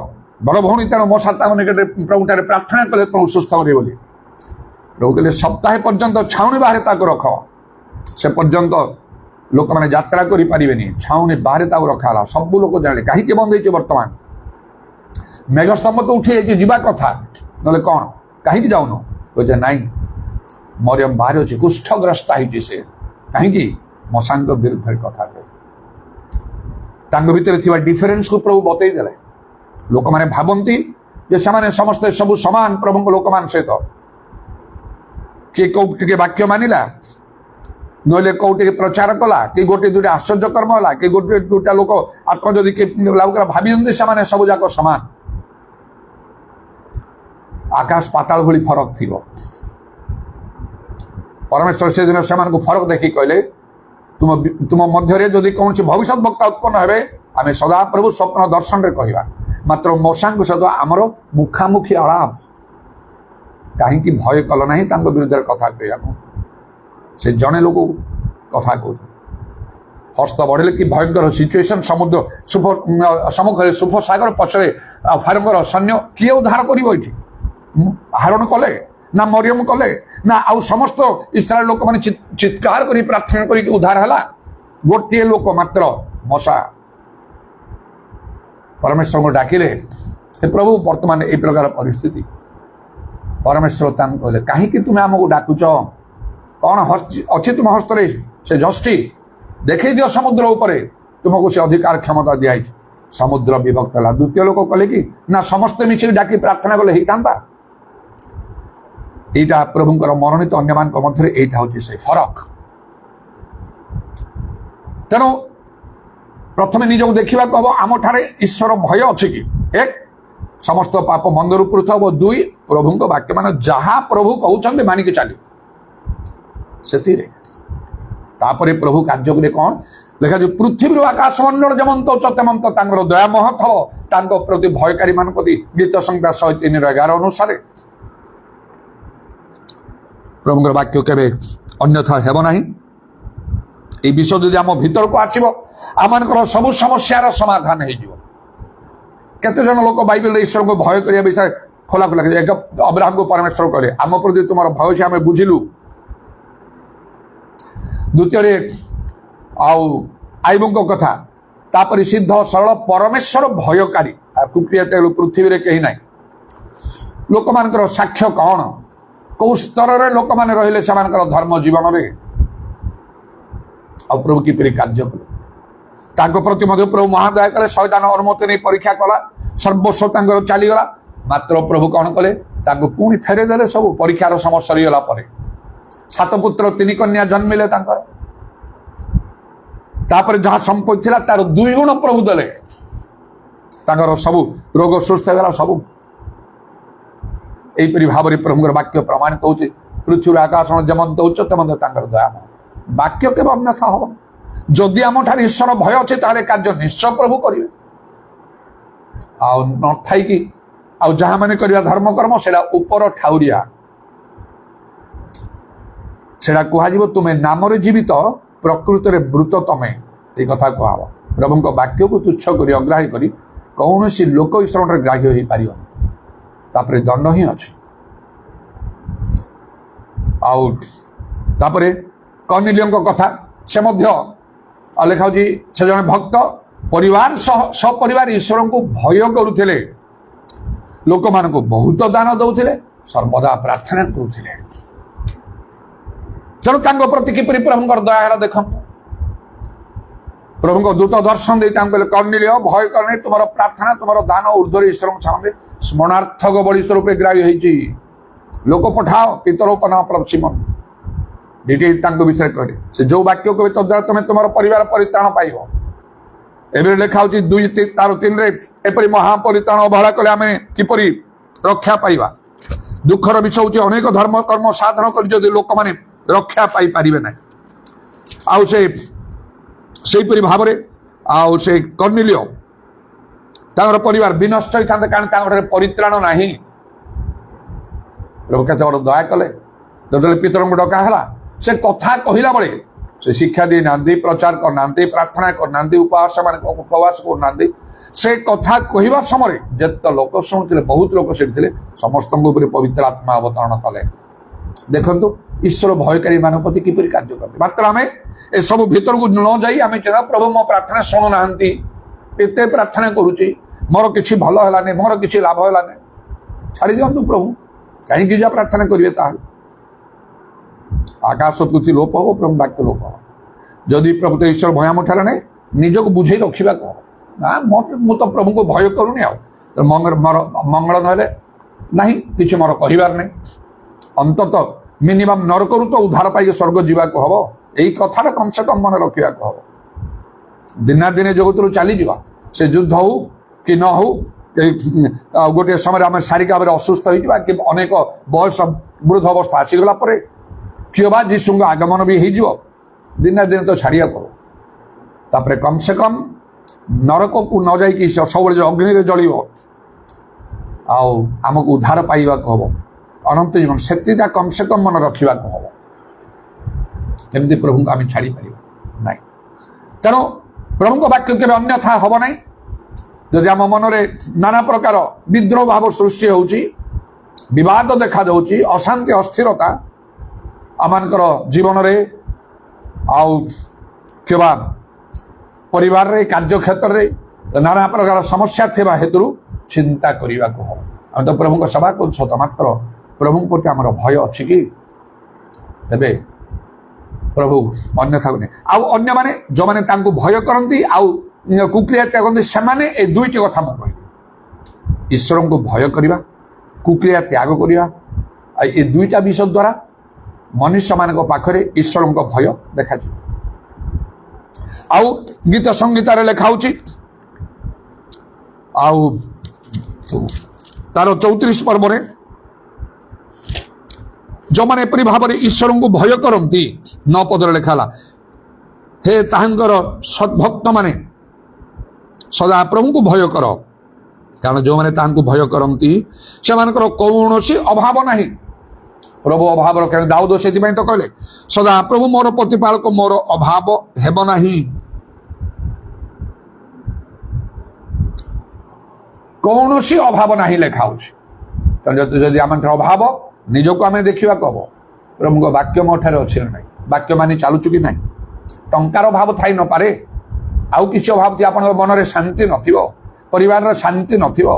बड़ भौणी तेणु मशा निकट प्रभु प्रार्थना कले प्रभु सुस्थ करे बोली प्रभु कहले सप्ताह पर्यंत छाउनी बाहर रख से पर्यंत लोक मैंने यात्रा करें छाउनी बाहर रखा सब लोग जाने कहीं बंद हो बर्तमान मेघस्तंभ तो उठी जावा कथा ना कौन कहीं जाऊन कहे नाई मरियम बाहर अच्छी कुष्ठग्रस्त से कहीं मशा विरुद्ध कथा कहे भितर डिफरेन्स को प्रभु बतईदे लोक मैंने भावती से समस्ते सब सामान प्रभु लोक मान सहित किए कौटे वाक्य मानिला नहले कौटे प्रचार कला कि गोटे दुटे आश्चर्य कर्म होला कि गोटे दुटा लोक आत्मा जदि भावी से सब जाक सामान आकाश पाताल भली फरक थी परमेश्वर से दिन से फरक देखी कहले तुम मध्य जदि कौन भविष्य वक्ता उत्पन्न हे आम सदा प्रभु स्वप्न दर्शन रे कहवा मात्र मशा सहित आमर मुखामुखी आलाप कहीं भय कल ना विरुद्ध कथा कह से जड़े लोग कथा कह हस्त बढ़े कि भयंकर सिचुएशन समुद्र सम्मुखें सुफ सागर पछरे फारंगर सैन्य किए उद्धार कर हारण कले ना मरियम कले ना आउ समस्त इस्राएल लोक मैंने चित्कार कर प्रार्थना कर उद्धार है गोटे लोक मात्र मशा परमेश्वर को डाकिले हे प्रभु वर्तमान ए प्रकार परिस्थिति परमेश्वर कहले कहीं तुम्हें आमको डाकुच कौन अच्छी तुम हस्तरे से जष्टि देखे दियो समुद्र उपरे तुमको से अधिकार क्षमता दिखाई समुद्र विभक्त है द्वितीय लोक कले कि ना समस्ते मिछिल डाकी प्रार्थना कले होता यहाँ प्रभुंकर मनोनीत अन्य मान मध्य यहाँ हूँ से फरक तेणु प्रथम निजक देखा हम आम ठारे ईश्वर भय अच्छी कि एक समस्त पाप मंदर पृथक दुई प्रभु वाक्य मान जहाँ प्रभु कहते मानिक चली से प्रभु कार्य कले कौन देखा जो पृथ्वी आकाश मंडल जमंत चतेमंत दयामह थव प्रति भयकारी मान प्रति गीत संख्या 103:11 अनुसार प्रभुंर वाक्य केवे अन्यथा हेब नाही ये विषय जदि आम भीतर को आसब आम सब समस्यार समाधान हो केते जन लोक बाइबल ईश्वर को भय करने विषय खोला खोला एक अब्राहम को परमेश्वर कहले आम प्रति तुम भय से आम बुझिलु द्वितीय आईबों कथा तापर सिद्ध सरल परमेश्वर भयकारी कुप्रियते पृथ्वी रे कहीं नाई लोक मान साक्ष्य कौन कौ स्तर रे लोक माने रहिले सेमानकर धर्म जीवन रे आ प्रभु किपरि कार्य कले ताको प्रति मध्य प्रभु महादया कले शैतान अनुमति नहीं परीक्षा कला सर्वस्व तांकर चलीगला मात्र प्रभु कौन कले ताको पुणी फेरे देले सब परीक्षार समय सरीगला परे 7 पुत्र 3 कन्या जन्मिले तांकर तापर जहाँ संपत्ति थिला तार 2 गुण प्रभु देले तांकर सब रोग सुस्थ गला सब एपरी भाव में प्रभुर वाक्य प्रमाणित हो पृथ्वी आकाश जमंत उच्चतम दया वाक्य के अन्यथा हम जदि आम ठार ईश्वर भय अच्छे ताले कार्य निश्चय प्रभु करेंगे कि जहाँ मैंने करवा धर्म कर्म से ऊपर ठाउरिया से कह तुम्हें नाम जीवित प्रकृत में मृत तमें ये कथा कह प्रभु वाक्य को तुच्छ कर अग्राही कर कौन लोक ईश्वर ग्राह्य हो पार तापरे दंड ही अच्छे आउे कर्नेलियों कथा से लेखा से जन भक्त परिवार सपरिवार ईश्वर को भय करुले लोक मान को बहुत दान दौले सर्वदा प्रार्थना करुले तेणु प्रति किपरि प्रभुंकर दया देख प्रभु दूत दर्शन दे कर्नेलिय भय करने तुम प्रार्थना तुम दान ऊर्ध्व ईश्वर सामने स्मरणार्थक बड़ी स्वरूप ग्राह्य होती लोक पठाओ पितरोपन प्रसिमन विषय कहले से जो वाक्य कहे तद्वारा तुम्हें तुम परिवार परित्राण पाइब एवं लिखा हो 2:3 एपरी महापरित्राण अवहेला कले आम किपरि रक्षा पाइबा दुखर विषय हूँ अनेक धर्म कर्म साधन कर लोक मैंने रक्षा पाई पारे ना आईपरी भाव से कर्नेलिय परिवार विनष्ट होता कारण परित्राण ना प्रभु केते बड़ दया कले जो पितर को डका से कथा कहला बेले से शिक्षा दी ना प्रचार करना प्रार्थना करना उपवास करना से कथा कहवा समय जिते लोक शुणुते बहुत लोक से समस्त पवित्र आत्मा अवतरण कले देखु ईश्वर भयकारी मान प्रति किपरि कार्य करते मात्र आम ए सब भीतर को न जाई आम कहना प्रभु मो प्रार्थना शुणुना एत प्रार्थना करुच्ची मोर किसी भल है मोर किसी लाभ है छाड़ी दिंतु प्रभु कहीं जा प्रार्थना करेंगे ताल आकाश पृथ्वी लोप हो प्रभु वाक्य लोप हो जदि प्रभु तो ईश्वर भय मुठार नहीं निजक बुझे रखा कह ना मु तो प्रभु को भय करूनी मंगल ना कि मोर कहबार नहीं अंतत मिनिमम नरकरू तो उद्धार पाई स्वर्ग जावाक हम यही कथा कम से कम मन रखा हम दिना दिने जगत चली जा से युद्ध हो कि न हो गोटे समय आम शारीरिक भाव में असुस्थ हो कि अनेक बयस वृद्ध अवस्था आसीगला किए बा जीशु आगमन भी हो दिन दिन तो छाड़िया करो तापरे कम से कम नरक को न जाइए सब अग्नि जल आमको उद्धार पाइबा हम अनंत जीवन से कम से कम मन रखा हम केमती प्रभु को आम छाड़ी पार ना ତେଣୁ ପ୍ରଭୁଙ୍କ ବାକ୍ୟ କେବେ ଅନ୍ୟଥା ହବ ନାହିଁ। ଯଦି ଆମ ମନରେ ନାନା ପ୍ରକାର ବିଦ୍ରୋହ ଭାବ ସୃଷ୍ଟି ହେଉଛି, ବିବାଦ ଦେଖାଯାଉଛି, ଅଶାନ୍ତି ଅସ୍ଥିରତା ଆମମାନଙ୍କର ଜୀବନରେ ଆଉ କିମ୍ବା ପରିବାରରେ କାର୍ଯ୍ୟକ୍ଷେତ୍ରରେ ନାନା ପ୍ରକାର ସମସ୍ୟା ଥିବା ହେତୁରୁ ଚିନ୍ତା କରିବାକୁ ହେବ। ଆମେ ତ ପ୍ରଭୁଙ୍କ ସେବା କରୁଛୁ, ତ ମାତ୍ର ପ୍ରଭୁଙ୍କ ପ୍ରତି ଆମର ଭୟ ଅଛି କି? ତେବେ ପ୍ରଭୁ ଅନ୍ୟଥାକୁ ନେଇ ଆଉ ଅନ୍ୟମାନେ ଯେଉଁମାନେ ତାଙ୍କୁ ଭୟ କରନ୍ତି ଆଉ କୁକ୍ରିୟା ତ୍ୟାଗ କରନ୍ତି, ସେମାନେ এই ଦୁଇଟି କଥା ମୁଁ କହିବି, ଈଶ୍ୱରଙ୍କୁ ଭୟ କରିବା, କୁକ୍ରିୟା ତ୍ୟାଗ କରିବା। ଆଉ ଏ ଦୁଇଟା ବିଷୟ ଦ୍ୱାରା ମନୁଷ୍ୟମାନଙ୍କ ପାଖରେ ଈଶ୍ୱରଙ୍କ ଭୟ ଦେଖାଯିବ। ଆଉ ଗୀତ ସଂହିତାରେ ଲେଖା ହେଉଛି ଆଉ ତାର 34 ପର୍ବରେ ଯେଉଁମାନେ ଏପରି ଭାବରେ ଈଶ୍ୱରଙ୍କୁ ଭୟ କରନ୍ତି, 9 ପଦରେ ଲେଖା ହେଲା, ହେ ତାହାଙ୍କର ସଦ୍ଭକ୍ତମାନେ ସଦା ପ୍ରଭୁଙ୍କୁ ଭୟ କର, କାରଣ ଯେଉଁମାନେ ତାହାଙ୍କୁ ଭୟ କରନ୍ତି ସେମାନଙ୍କର କୌଣସି ଅଭାବ ନାହିଁ। ପ୍ରଭୁ ଅଭାବର କାରଣ ଦାଉଦ ସେଥିପାଇଁ ତ କହିଲେ, ସଦା ପ୍ରଭୁ ମୋର ପ୍ରତିପାଳକ, ମୋର ଅଭାବ ହେବ ନାହିଁ। କୌଣସି ଅଭାବ ନାହିଁ ଲେଖା ହେଉଛି। ତେଣୁ ଯଦି ଆମଙ୍କର ଅଭାବ ନିଜକୁ ଆମେ ଦେଖିବାକୁ ହବ, ପ୍ରଭୁଙ୍କ ବାକ୍ୟ ମୋ ଠାରେ ଅଛି ନା ନାହିଁ, ବାକ୍ୟ ମାନି ଚାଲୁଛୁ କି ନାହିଁ। ଟଙ୍କାର ଅଭାବ ଥାଇ ନପାରେ, ଆଉ କିଛି ଅଭାବ ଥିବ, ଆପଣଙ୍କ ମନରେ ଶାନ୍ତି ନଥିବ, ପରିବାରର ଶାନ୍ତି ନଥିବ,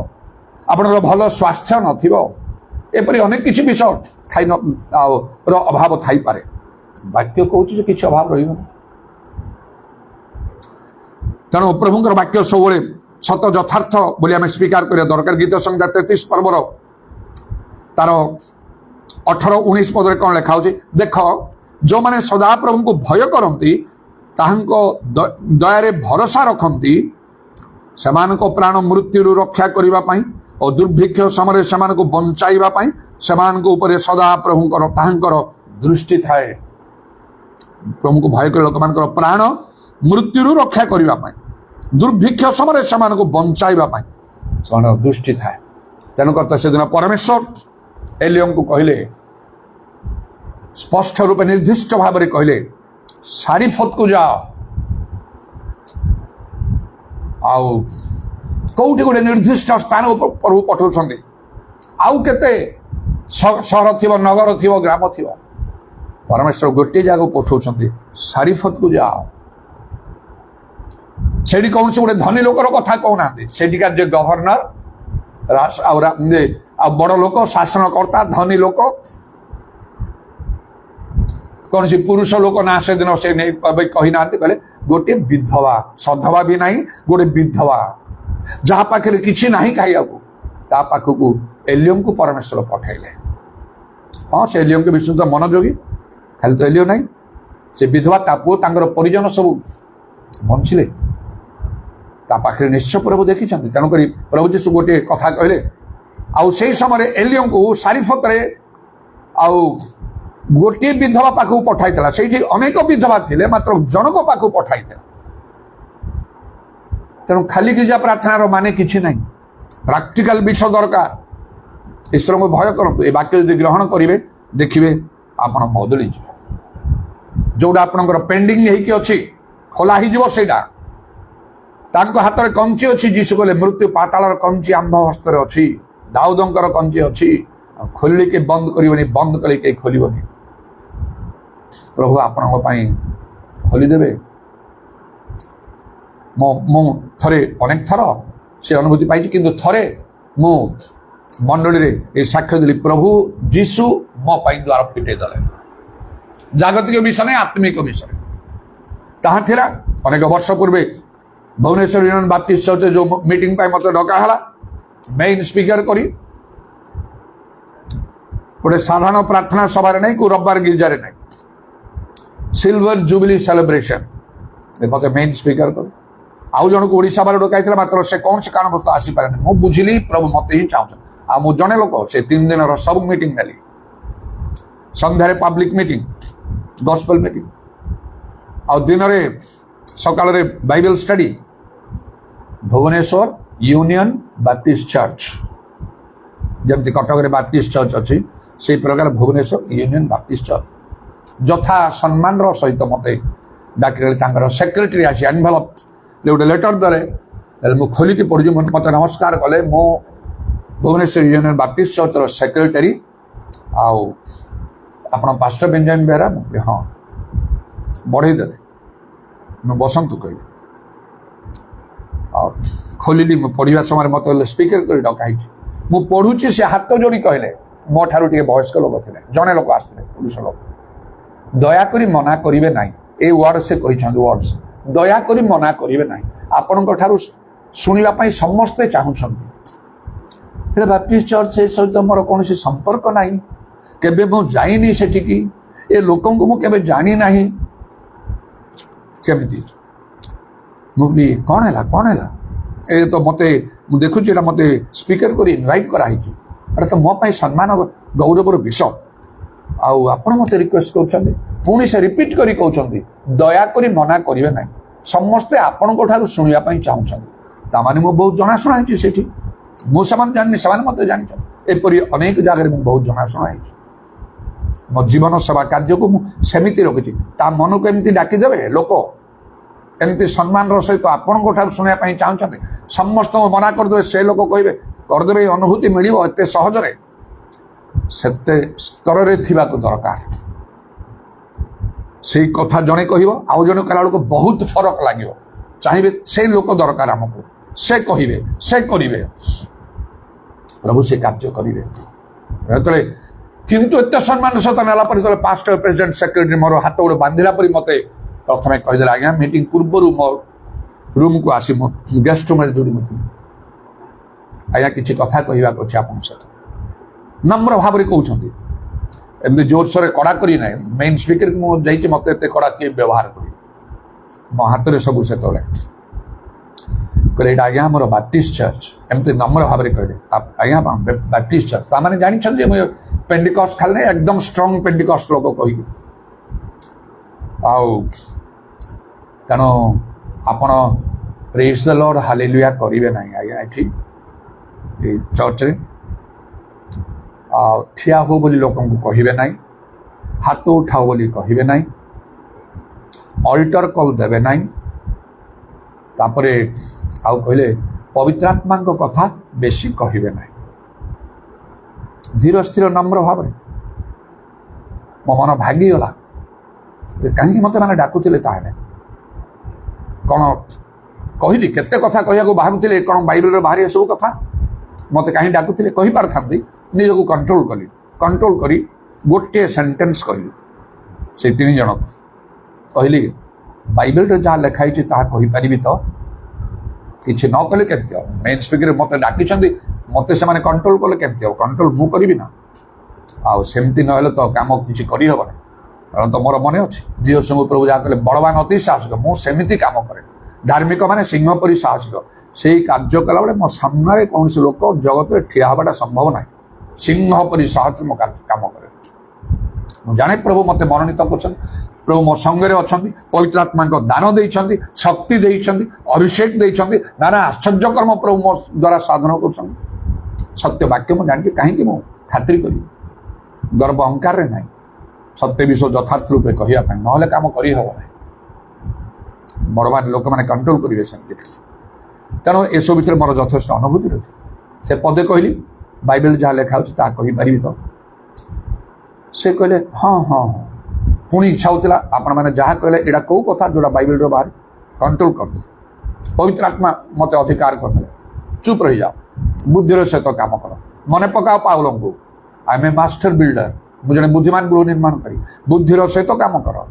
ଆପଣଙ୍କର ଭଲ ସ୍ୱାସ୍ଥ୍ୟ ନଥିବ, ଏପରି ଅନେକ କିଛି ବିଷୟ ଅଭାବ ଥାଇପାରେ। ବାକ୍ୟ କହୁଛି ଯେ କିଛି ଅଭାବ ରହିବନି। ତେଣୁ ପ୍ରଭୁଙ୍କର ବାକ୍ୟ ସବୁବେଳେ ସତ ଯଥାର୍ଥ ବୋଲି ଆମେ ସ୍ୱୀକାର କରିବା ଦରକାର। ଗୀତ ସଂହିତା 33 ପର୍ବର ତାର 18-19 ପଦରେ କ'ଣ ଲେଖା ହେଉଛି, ଦେଖ ଯେଉଁମାନେ ସଦାପ୍ରଭୁଙ୍କୁ ଭୟ କରନ୍ତି, ତାହାଙ୍କ ଦୟାରେ ଭରସା ରଖନ୍ତି, ସେମାନଙ୍କ ପ୍ରାଣ ମୃତ୍ୟୁରୁ ରକ୍ଷା କରିବା ପାଇଁ ଓ ଦୁର୍ଭିକ୍ଷ ସମୟରେ ସେମାନଙ୍କୁ ବଞ୍ଚାଇବା ପାଇଁ ସେମାନଙ୍କ ଉପରେ ସଦାପ୍ରଭୁଙ୍କର ତାହାଙ୍କର ଦୃଷ୍ଟି ଥାଏ। ପ୍ରଭୁଙ୍କୁ ଭୟ କରି ଲୋକମାନଙ୍କର ପ୍ରାଣ ମୃତ୍ୟୁରୁ ରକ୍ଷା କରିବା ପାଇଁ, ଦୁର୍ଭିକ୍ଷ ସମୟରେ ସେମାନଙ୍କୁ ବଞ୍ଚାଇବା ପାଇଁ ସେମାନଙ୍କ ଦୃଷ୍ଟି ଥାଏ। ତେଣୁକରି ସେଦିନ ପରମେଶ୍ୱର ଏଲିୟଙ୍କୁ କହିଲେ, ସ୍ପଷ୍ଟ ରୂପେ ନିର୍ଦ୍ଦିଷ୍ଟ ଭାବରେ କହିଲେ, ସାରିଫତକୁ ଯାଅ। ଆଉ କୋଉଠି ଗୋଟେ ନିର୍ଦ୍ଦିଷ୍ଟ ସ୍ଥାନ ପ୍ରଭୁ ପଠାଉଛନ୍ତି। ଆଉ କେତେ ସହର ଥିବ, ନଗର ଥିବ, ଗ୍ରାମ ଥିବ, ପରମେଶ୍ୱର ଗୋଟିଏ ଜାଗାକୁ ପଠାଉଛନ୍ତି, ସାରିଫତକୁ ଯାଅ। ସେଠି କୌଣସି ଗୋଟେ ଧନୀ ଲୋକର କଥା କହୁନାହାନ୍ତି, ସେଠିକାର ଯେ ଗଭର୍ଣ୍ଣର ଆଉ ବଡ଼ ଲୋକ, ଶାସନକର୍ତ୍ତା, ଧନୀ ଲୋକ, କୌଣସି ପୁରୁଷ ଲୋକ ନା ସେଦିନ ସେ ନେଇ କହିନାହାନ୍ତି। କହିଲେ ଗୋଟିଏ ବିଧବା, ସଧବା ବି ନାହିଁ, ଗୋଟେ ବିଧବା, ଯାହା ପାଖରେ କିଛି ନାହିଁ ଖାଇବାକୁ, ତା ପାଖକୁ ଏଲିୟଙ୍କୁ ପରମେଶ୍ୱର ପଠାଇଲେ। ହଁ, ସେ ଏଲିୟଙ୍କୁ ବିଶୁଦ୍ଧ ମନୋଯୋଗୀ, ଖାଲି ତ ଏଲିୟ ନାହିଁ, ସେ ବିଧବା, ତା ପୁଅ, ତାଙ୍କର ପରିଜନ ସବୁ ବଞ୍ଚିଲେ। ତା ପାଖରେ ନିଶ୍ଚୟ ପ୍ରଭୁ ଦେଖିଛନ୍ତି। ତେଣୁକରି ପ୍ରଭୁ ଯୀଶୁ ଗୋଟିଏ କଥା କହିଲେ। ଆଉ ସେଇ ସମୟରେ ଏଲିୟଙ୍କୁ ସାରିଫତରେ ଆଉ ଗୋଟିଏ ବିଧବା ପାଖକୁ ପଠାଇଥିଲା। ସେଇଠି ଅନେକ ବିଧବା ଥିଲେ, ମାତ୍ର ଜଣକ ପାଖକୁ ପଠାଇଥିଲା। ତେଣୁ ଖାଲି ଗିର୍ଜା ପ୍ରାର୍ଥନାର ମାନେ କିଛି ନାହିଁ, ପ୍ରାକ୍ଟିକାଲ ବିଷୟ ଦରକାର। ଈଶ୍ୱରଙ୍କୁ ଭୟ କରନ୍ତୁ, ଏ ବାକ୍ୟ ଯଦି ଗ୍ରହଣ କରିବେ, ଦେଖିବେ ଆପଣ ବଦଳିଯିବେ। ଯୋଉଟା ଆପଣଙ୍କର ପେଣ୍ଡିଂ ହେଇକି ଅଛି, ଖୋଲା ହେଇଯିବ ସେଇଟା। ତାଙ୍କ ହାତରେ କଞ୍ଚି ଅଛି। ଯୀଶୁ କହିଲେ, ମୃତ୍ୟୁ ପାତାଳର କଞ୍ଚି ଆମ୍ଭ ହସ୍ତରେ ଅଛି, ଦାଉଦଙ୍କର କଞ୍ଚି ଅଛି, ଖୋଲିଲେ କେହି ବନ୍ଦ କରିବନି, ବନ୍ଦ କଲେ କେହି ଖୋଲିବନି। ପ୍ରଭୁ ଆପଣଙ୍କ ପାଇଁ ଖୋଲିଦେବେ। ମୁଁ ଥରେ, ଅନେକ ଥର ସେ ଅନୁଭୂତି ପାଇଛି, କିନ୍ତୁ ଥରେ ମୁଁ ମଣ୍ଡଳୀରେ ଏ ସାକ୍ଷ୍ୟ ଦେଲି, ପ୍ରଭୁ ଯୀଶୁ ମୋ ପାଇଁ ଦ୍ୱାର ଫିଟେଇ ଦେଲେ। ଜାଗତିକ ବିଷୟ ନାହିଁ, ଆତ୍ମିକ ବିଷୟ। ତାହା ଥିଲା ଅନେକ ବର୍ଷ ପୂର୍ବେ ଭୁବନେଶ୍ୱର ୟୁନିୟନ ବାପ୍ଟିଷ୍ଟ ଚର୍ଚ୍ଚରେ ଯେଉଁ ମିଟିଂ ପାଇଁ ମୋତେ ଡକା ହେଲା, ମେନ୍ ସ୍ପିକର କରି, ଗୋଟେ ସାଧାରଣ ପ୍ରାର୍ଥନା ସଭାରେ ନାହିଁ, କୋଉ ରବିବାର ଗିର୍ଜାରେ ନାହିଁ, ସିଲଭର ଜୁବିଲି ସେଲିବ୍ରେସନ ମୋତେ ମେନ୍ ସ୍ପିକର କରି। ଆଉ ଜଣକୁ ଓଡ଼ିଶା ବାଲା ଡକାଇଥିଲା, ମାତ୍ର ସେ କୌଣସି କାରଣବଶତଃ ଆସିପାରେନି। ମୁଁ ବୁଝିଲି ପ୍ରଭୁ ମୋତେ ହିଁ ଚାହୁଁଛନ୍ତି। ଆଉ ମୁଁ ଜଣେ ଲୋକ, ସେ 3 ଦିନର ସବୁ ମିଟିଂ ନେଲି। ସନ୍ଧ୍ୟାରେ ପବ୍ଲିକ ମିଟିଂ, ଗସ୍ପେଲ ମିଟିଂ, ଆଉ ଦିନରେ ସକାଳରେ Bible study. Bhubaneswar union Baptist church, ଯେମିତି କଟକରେ ବାପ୍ଟିଷ୍ଟ ଚର୍ଚ୍ଚ ଅଛି, ସେଇ ପ୍ରକାର ଭୁବନେଶ୍ୱର ୟୁନିୟନ ବାପ୍ଟିଷ୍ଟ ଚର୍ଚ୍ଚ ଯଥା ସମ୍ମାନର ସହିତ ମୋତେ डाकिले सेक्रेटरी आसी एनभेलप गोटे लेटर देले मु खोलिकी पढ़ी मत नमस्कार कले मो भुवनेश्वर यूनियन बाप्टिस्ट चर्चर सेक्रेटरी आउ आपण पास्टर बेंजामिन बेहरा हाँ बढ़ईदे मैं बसंतु कहली और खोलिली पढ़ा समय मत स्पीकर कर डकाई मु पढ़ुची से हाथ जोड़ी कहले मो ठारू टे वयस्क लोक थे जड़े लोक आसते पुरुष लोक दयाकोरी मना करेंगे ना ये वर्ड से वर्ड्स दयाकोरी मना करेंगे ना आपण शुणापी समस्ते चाहते बाप्टिस्ट चर्च से सहित मोर कौन संपर्क ना केबे मु जाइनी सेठिकी ए लोक मुझे जानी ना केमती मुझे कौन है ए तो मत देखुची मत स्पीकर कर इनवाइट कराई अरे तो मोपाई सम्मान गौरवर विषय आपण मत रिक्वेस्ट कर पुणी से रिपीट करी कहते दयाकोरी मना करेंगे ना समस्ते आपण शुणापी चाहते ताने मुझे बहुत जनाशुना से मुझे जानी से मत जानी एपरी अनेक जगह बहुत जनाशुना मो जीवन सेवा कार्य को सेमती रखी मन को एमती डाकीदेवे लोक एमती सम्मान सहित आपण शुणापी चाहते समस्त मना करदे से लोक कहे करदे अनुभूति मिल एत सहजरे सेते स्तर दरकार से कथा जड़े कह आउ जड़े कहला बेलू बहुत फरक लगे चाहिए से लोक दरकार आमको से कहे से करेंगे प्रभु से कार्य करेंगे जो किंतु एत सम्मान सहित नेला पास्टर प्रेसिडेंट सेक्रेटरी मोर हाथ गोटे बांधिला पर मत प्रथम कहीदे आज्ञा मीटिंग पूर्व मो रूम को आसी मो गेस्ट रूम जोड़ी आज्ञा किसी कथा कहवाक अच्छे आप नम्र भाव में कहते एमती जोरसोर कड़ा करी ना मेन स्पीकर मुझे मत एत कड़ा किए व्यवहार कर मो हाथ में सब से कहले आज्ञा मोर बाप्टिस्ट चर्च एमती नम्र भाव में कहले आज्ञा बाप्टिस्ट चर्च ताने जानते पेंडिकस्ट खाली एकदम स्ट्रंग पेंडिकस्ट लोक कह तेणु आपण प्रेज द लॉर्ड हालेलुया करेंगे ना आज्ञा ये चर्च रे ठिया हो बोली लोक कहे ना हाथ उठाओ बोली कहे ना अल्टर कल देवे ना तापरे आउ कहले पवित्रात्मा कथा बेसी कहे ना धीर स्थिर नम्र भाव मो मन भागीगला कहीं मत मैंने डाकुले कौन कहली केते कथा कहूँ बाहर कौन बाइबल बाहर सब कथा मत कहीं डाकुले कही पारथांती निजक कंट्रोल करी गोटे सेंटेंस कहली से तीन जन कहली बाइबल जहाँ लिखाई कहीपरि तो किसी न कले केमती हम मेन स्पीकर मत डाकी मत से कंट्रोल कले केमती हम कंट्रोल मु करी ना आमती ना तो कम किसी करहबना कारण तो मोर मन अच्छे जीव संग प्रभु जहाँ कहले बड़वान अति साहसिक मुझे कम करे धार्मिक माने सिंह परी साहसिक से कार्य कला बेले मो सामने कौन लोक जगत में ठिया हवाटा संभव ना सिंह परी साहस मो कम करे जाने प्रभु मत मनोनीत कर प्रभु मो संगे अच्छा पवित्रात्मा दान देइछन्ति शक्ति देइछन्ति अभिषेक देइछन्ति नाना आश्चर्यकर्म प्रभु मो द्वारा साधन कर सत्य वाक्य मुझे जान कहीं मुझे खातिर करी गर्व अहंकार ना सत्य विषय यथार्थ रूपे कहवाई ना कम करहब ना बड़मान लोक मैंने कंट्रोल करेंगे सेमती तेणु एसब भर मोर यथेष अनुभूति रही से पदे कहली बाइबल जहाँ लिखा कहीपरि तो से कहले हाँ हाँ पुणी इच्छा होता आपण मैंने जहाँ कहले यहाँ कौ कथा जोड़ा बाइबल बाहर कंट्रोल करदे पवित्र आत्मा मत अधिकार करदे चुप रही जाओ बुद्धिर सहित काम कर मन पकाओ पाउल को I am a master builder मुझे जड़े बुद्धिमान गृह निर्माण करी बुद्धिर सहित काम कर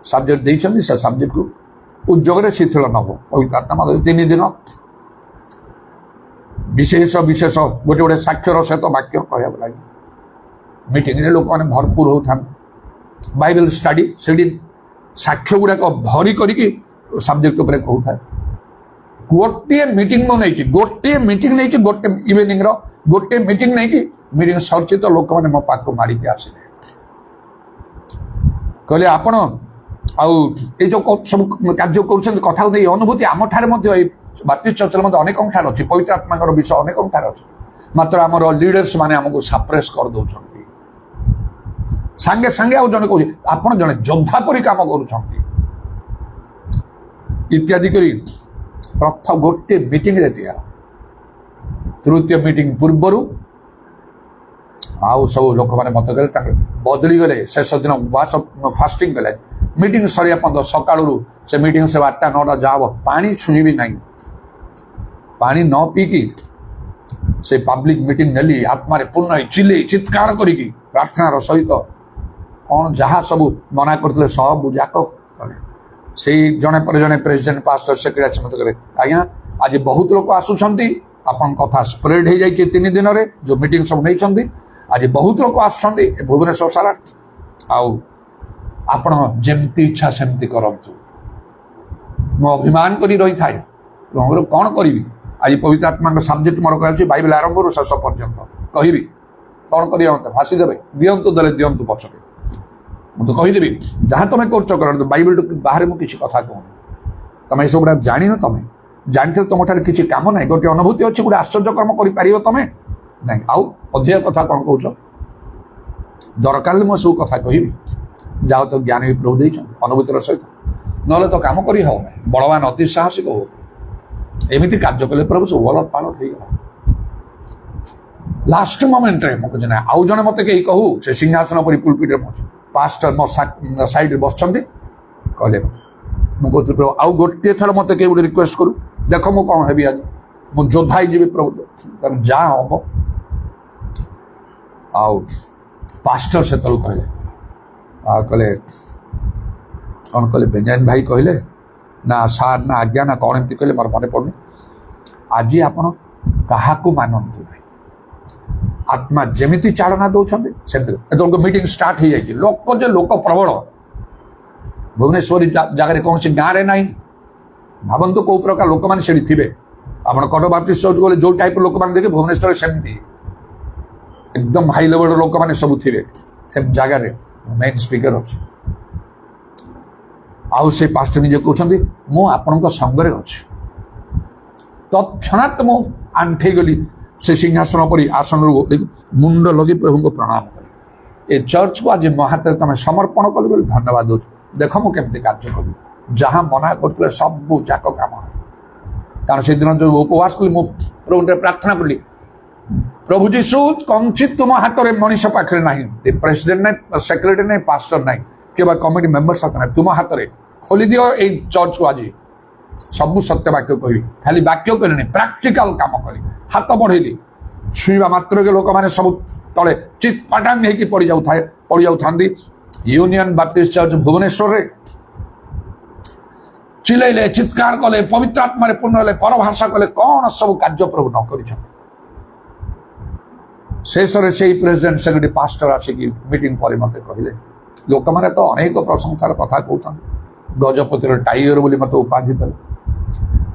सब्जेक्ट देते से सब्जेक्ट को उद्योग शिथिल नब पवित्र आत्मा तीन दिन विशेष विशेष गोटे गोटे साक्षर सहित वाक्य कह लगे मीटिंग रे लोक मैंने भरपूर होता बाइबल स्टडी से साक्ष्य गुड़ाक भरी करके सब्जेक्ट उपर कहता गोटे मीटिंग नहीं गोटे मीटिंग नहीं गोटे इवनिंग गोटे मीटिंग नहीं मीटिंग सरचित लोक मैंने मो पाक मारिक आसिले कहले आपण जो सब कार्य कर कथा अनुभूति आम ठारे बाप्टिस्ट चर्च अनेक ठार अच्छी पवित्र आत्मा विषय अनेक ठार अच्छे मात्र आमर लीडर्स माने आमको सप्रेस कर दौरान ସାଙ୍ଗେ ସାଙ୍ଗେ ଆଉ ଜଣେ କହୁଛି ଆପଣ ଜଣେ ଯୋଦ୍ଧା ପରି କାମ କରୁଛନ୍ତି ଇତ୍ୟାଦି କରି ପ୍ରଥମ ଗୋଟିଏ ମିଟିଂରେ ଦିଆ ତୃତୀୟ ମିଟିଂ ପୂର୍ବରୁ ଆଉ ସବୁ ଲୋକମାନେ ମତ କଲେ ତାଙ୍କ ବଦଳି ଗଲେ ଶେଷ ଦିନ ଫାଷ୍ଟିଂ କଲେ ମିଟିଂ ସରିବା ପର୍ଯ୍ୟନ୍ତ ସକାଳରୁ ସେ ମିଟିଂ ସେ 8ଟା 9ଟା ଯାହା ହବ ପାଣି ଛୁଇଁବି ନାହିଁ ପାଣି ନ ପିଇକି ସେ ପବ୍ଲିକ ମିଟିଂ ନେଲି ଆତ୍ମାରେ ପୂର୍ଣ୍ଣ ଚିଲେଇ ଚିତ୍କାର କରିକି ପ୍ରାର୍ଥନାର ସହିତ କ'ଣ ଯାହା ସବୁ ମନା କରିଥିଲେ ସବୁ ଯାକ କଲେ ସେଇ ଜଣେ ପରେ ଜଣେ ପ୍ରେସିଡେଣ୍ଟ ପାଷ୍ଟର ସେକ୍ରେଟାରୀ ମତେ କଲେ ଆଜ୍ଞା ଆଜି ବହୁତ ଲୋକ ଆସୁଛନ୍ତି ଆପଣଙ୍କ କଥା ସ୍ପ୍ରେଡ୍ ହେଇଯାଇଛି 3 ଦିନରେ ଯୋଉ ମିଟିଂ ସବୁ ନେଇଛନ୍ତି ଆଜି ବହୁତ ଲୋକ ଆସୁଛନ୍ତି ଭୁବନେଶ୍ୱର ସାରା ଆଉ ଆପଣ ଯେମିତି ଇଚ୍ଛା ସେମିତି କରନ୍ତୁ ମୁଁ ଅଭିମାନ କରି ରହିଥାଏ କ'ଣ କରିବି ଆଜି ପବିତ୍ର ଆତ୍ମାଙ୍କ ସବଜେକ୍ଟ ମୋର କହିଛି ବାଇବେଲ ଆରମ୍ଭରୁ ଶେଷ ପର୍ଯ୍ୟନ୍ତ କହିବି କ'ଣ କରିବା ମତେ ଫାସି ଦେବେ ଦିଅନ୍ତୁ ଦେଲେ ଦିଅନ୍ତୁ ପଛରେ ମୁଁ ତ କହିଦେବି ଯାହା ତମେ କରୁଛ କରନ୍ତୁ ବାଇବେଲ ବାହାରେ ମୁଁ କିଛି କଥା କହୁନି ତମେ ଏସବୁଗୁଡ଼ା ଜାଣିନ ତମେ ଜାଣିଥିଲେ ତମଠାରେ କିଛି କାମ ନାହିଁ ଗୋଟିଏ ଅନୁଭୂତି ଅଛି ଗୋଟେ ଆଶ୍ଚର୍ଯ୍ୟକର୍ମ କରିପାରିବ ତମେ ନାଇଁ ଆଉ ଅଧିକ କଥା କ'ଣ କହୁଛ ଦରକାର ହେଲେ ମୁଁ ସବୁ କଥା କହିବି ଯାହା ତ ଜ୍ଞାନ ବି ପ୍ରଭୁ ଦେଇଛନ୍ତି ଅନୁଭୂତିର ସହିତ ନହେଲେ ତ କାମ କରି ହବ ନାହିଁ ବଳବାନ ଅତି ସାହସିକ ହଉ ଏମିତି କାର୍ଯ୍ୟ କଲେ ପ୍ରଭୁ ସବୁ ଭଲ ପାଲଟ ହେଇଗଲା ଲାଷ୍ଟ ମୋମେଣ୍ଟରେ ମୁଁ କହୁଛି ନା ଆଉ ଜଣେ ମତେ କେହି କହୁ ସେ ସିଂହାସନ ପରି ପୁଲପିଟରେ ମୁଁ ଅଛି ପାଷ୍ଟର ମୋ ସାଇଡରେ ବସିଛନ୍ତି କହିଲେ ମୁଁ କହୁଥିଲି ପ୍ରଭୁ ଆଉ ଗୋଟିଏ ଥର ମତେ କେହି ଗୋଟେ ରିକ୍ୱେଷ୍ଟ କରୁ ଦେଖ ମୁଁ କ'ଣ ହେବି ଆଜି ମୁଁ ଯୋଦ୍ଧା ହେଇଯିବି ପ୍ରଭୁ ଯାହା ହବ ଆଉ ପାଷ୍ଟର ସେତେବେଳକୁ କହିଲେ ଆଉ କହିଲେ କ'ଣ କହିଲେ ବେଞ୍ଜାମିନ ଭାଇ କହିଲେ ନା ସାର୍ ନା ଆଜ୍ଞା ନା କ'ଣ ଏମିତି କହିଲେ ମୋର ମନେ ପଡ଼ୁନି ଆଜି ଆପଣ କାହାକୁ ମାନନ୍ତୁ ନାହିଁ ଆତ୍ମା ଯେମିତି ଚାଳନା ଦେଉଛନ୍ତି ସେମିତି ଏତେବେଳକୁ ମିଟିଂ ଷ୍ଟାର୍ଟ ହେଇଯାଇଛି ଲୋକ ଯେ ଲୋକ ପ୍ରବଳ ଭୁବନେଶ୍ୱର ଜାଗାରେ କୌଣସି ଗାଁରେ ନାହିଁ ଭାବନ୍ତୁ କେଉଁ ପ୍ରକାର ଲୋକମାନେ ସେଠି ଥିବେ ଆପଣ କଟକ ବାପ୍ଟିଷ୍ଟ ଚର୍ଚ୍ଚ ଗଲେ ଯେଉଁ ଟାଇପ୍ର ଲୋକମାନେ ଦେଖିବେ ଭୁବନେଶ୍ୱରରେ ସେମିତି ଏକଦମ ହାଇ ଲେଭେଲର ଲୋକମାନେ ସବୁ ଥିବେ ସେ ଜାଗାରେ ମେନ୍ ସ୍ପିକର ଅଛି ଆଉ ସେ ପାଷ୍ଟର ନିଜେ କହୁଛନ୍ତି ମୁଁ ଆପଣଙ୍କ ସଙ୍ଗରେ ଅଛି ତତ୍କ୍ଷଣାତ୍ ମୁଁ ଆଣ୍ଠେଇ ଗଲି ସେ ସିଂହାସନ ପରି ଆସନରୁ ମୁଣ୍ଡ ଲଗେଇ ପ୍ରଭୁଙ୍କୁ ପ୍ରଣାମ କଲି ଏ ଚର୍ଚ୍ଚକୁ ଆଜି ମୋ ହାତରେ ତମେ ସମର୍ପଣ କଲି ବୋଲି ଧନ୍ୟବାଦ ଦେଉଛୁ ଦେଖ ମୁଁ କେମିତି କାର୍ଯ୍ୟ କରିବି ଯାହା ମନା କରୁଥିଲେ ସବୁ ଯାକ କାମ କାରଣ ସେଦିନ ଯୋଉ ଉପବାସ କଲି ମୁଁ ପ୍ରଭୁରେ ପ୍ରାର୍ଥନା କଲି ପ୍ରଭୁ ଯୀଶୁ କଞ୍ଚିତ ତୁମ ହାତରେ ମଣିଷ ପାଖରେ ନାହିଁ ପ୍ରେସିଡେଣ୍ଟ ନାହିଁ ସେକ୍ରେଟାରୀ ନାହିଁ ପାଷ୍ଟର ନାହିଁ କିମ୍ବା କମିଟି ମେମ୍ବର୍ସ ହାତ ନାହିଁ ତୁମ ହାତରେ ଖୋଲି ଦିଅ ଏଇ ଚର୍ଚ୍ଚକୁ ଆଜି ସବୁ ସତ୍ୟ ବାକ୍ୟ କହିବି ଖାଲି ବାକ୍ୟ କହିଲିନି ପ୍ରାକ୍ଟିକାଲ କାମ କରି ହାତ ବଢେଇଲି ଛୁଇଁବା ମାତ୍ରକେ ଲୋକମାନେ ସବୁ ତଳେ ଚିତ୍ପାଟାଙ୍ଗ ହେଇକି ପଡ଼ିଯାଉଥାନ୍ତି ୟୁନିୟନ ବାପ୍ଟିଷ୍ଟ ଚର୍ଚ୍ଚ ଭୁବନେଶ୍ୱରରେ ଚିଲେଇଲେ ଚିତ୍କାର କଲେ ପବିତ୍ର ଆତ୍ମାରେ ପୂର୍ଣ୍ଣ ହେଲେ ପରଭାଷା କଲେ କ'ଣ ସବୁ କାର୍ଯ୍ୟ ପ୍ରଭୁ ନ କରିଛନ୍ତି ଶେଷରେ ସେଇ ପ୍ରେସିଡେଣ୍ଟ ସେକ୍ରେଟାରୀ ପାଷ୍ଟର ଆସିକି ମିଟିଂ ପରେ ମତେ କହିଲେ ଲୋକମାନେ ତ ଅନେକ ପ୍ରଶଂସାର କଥା କହୁଛନ୍ତି ଗଜପତିର ଟାଇଗର ବୋଲି ମତେ ଉପାଧି ଦେଲେ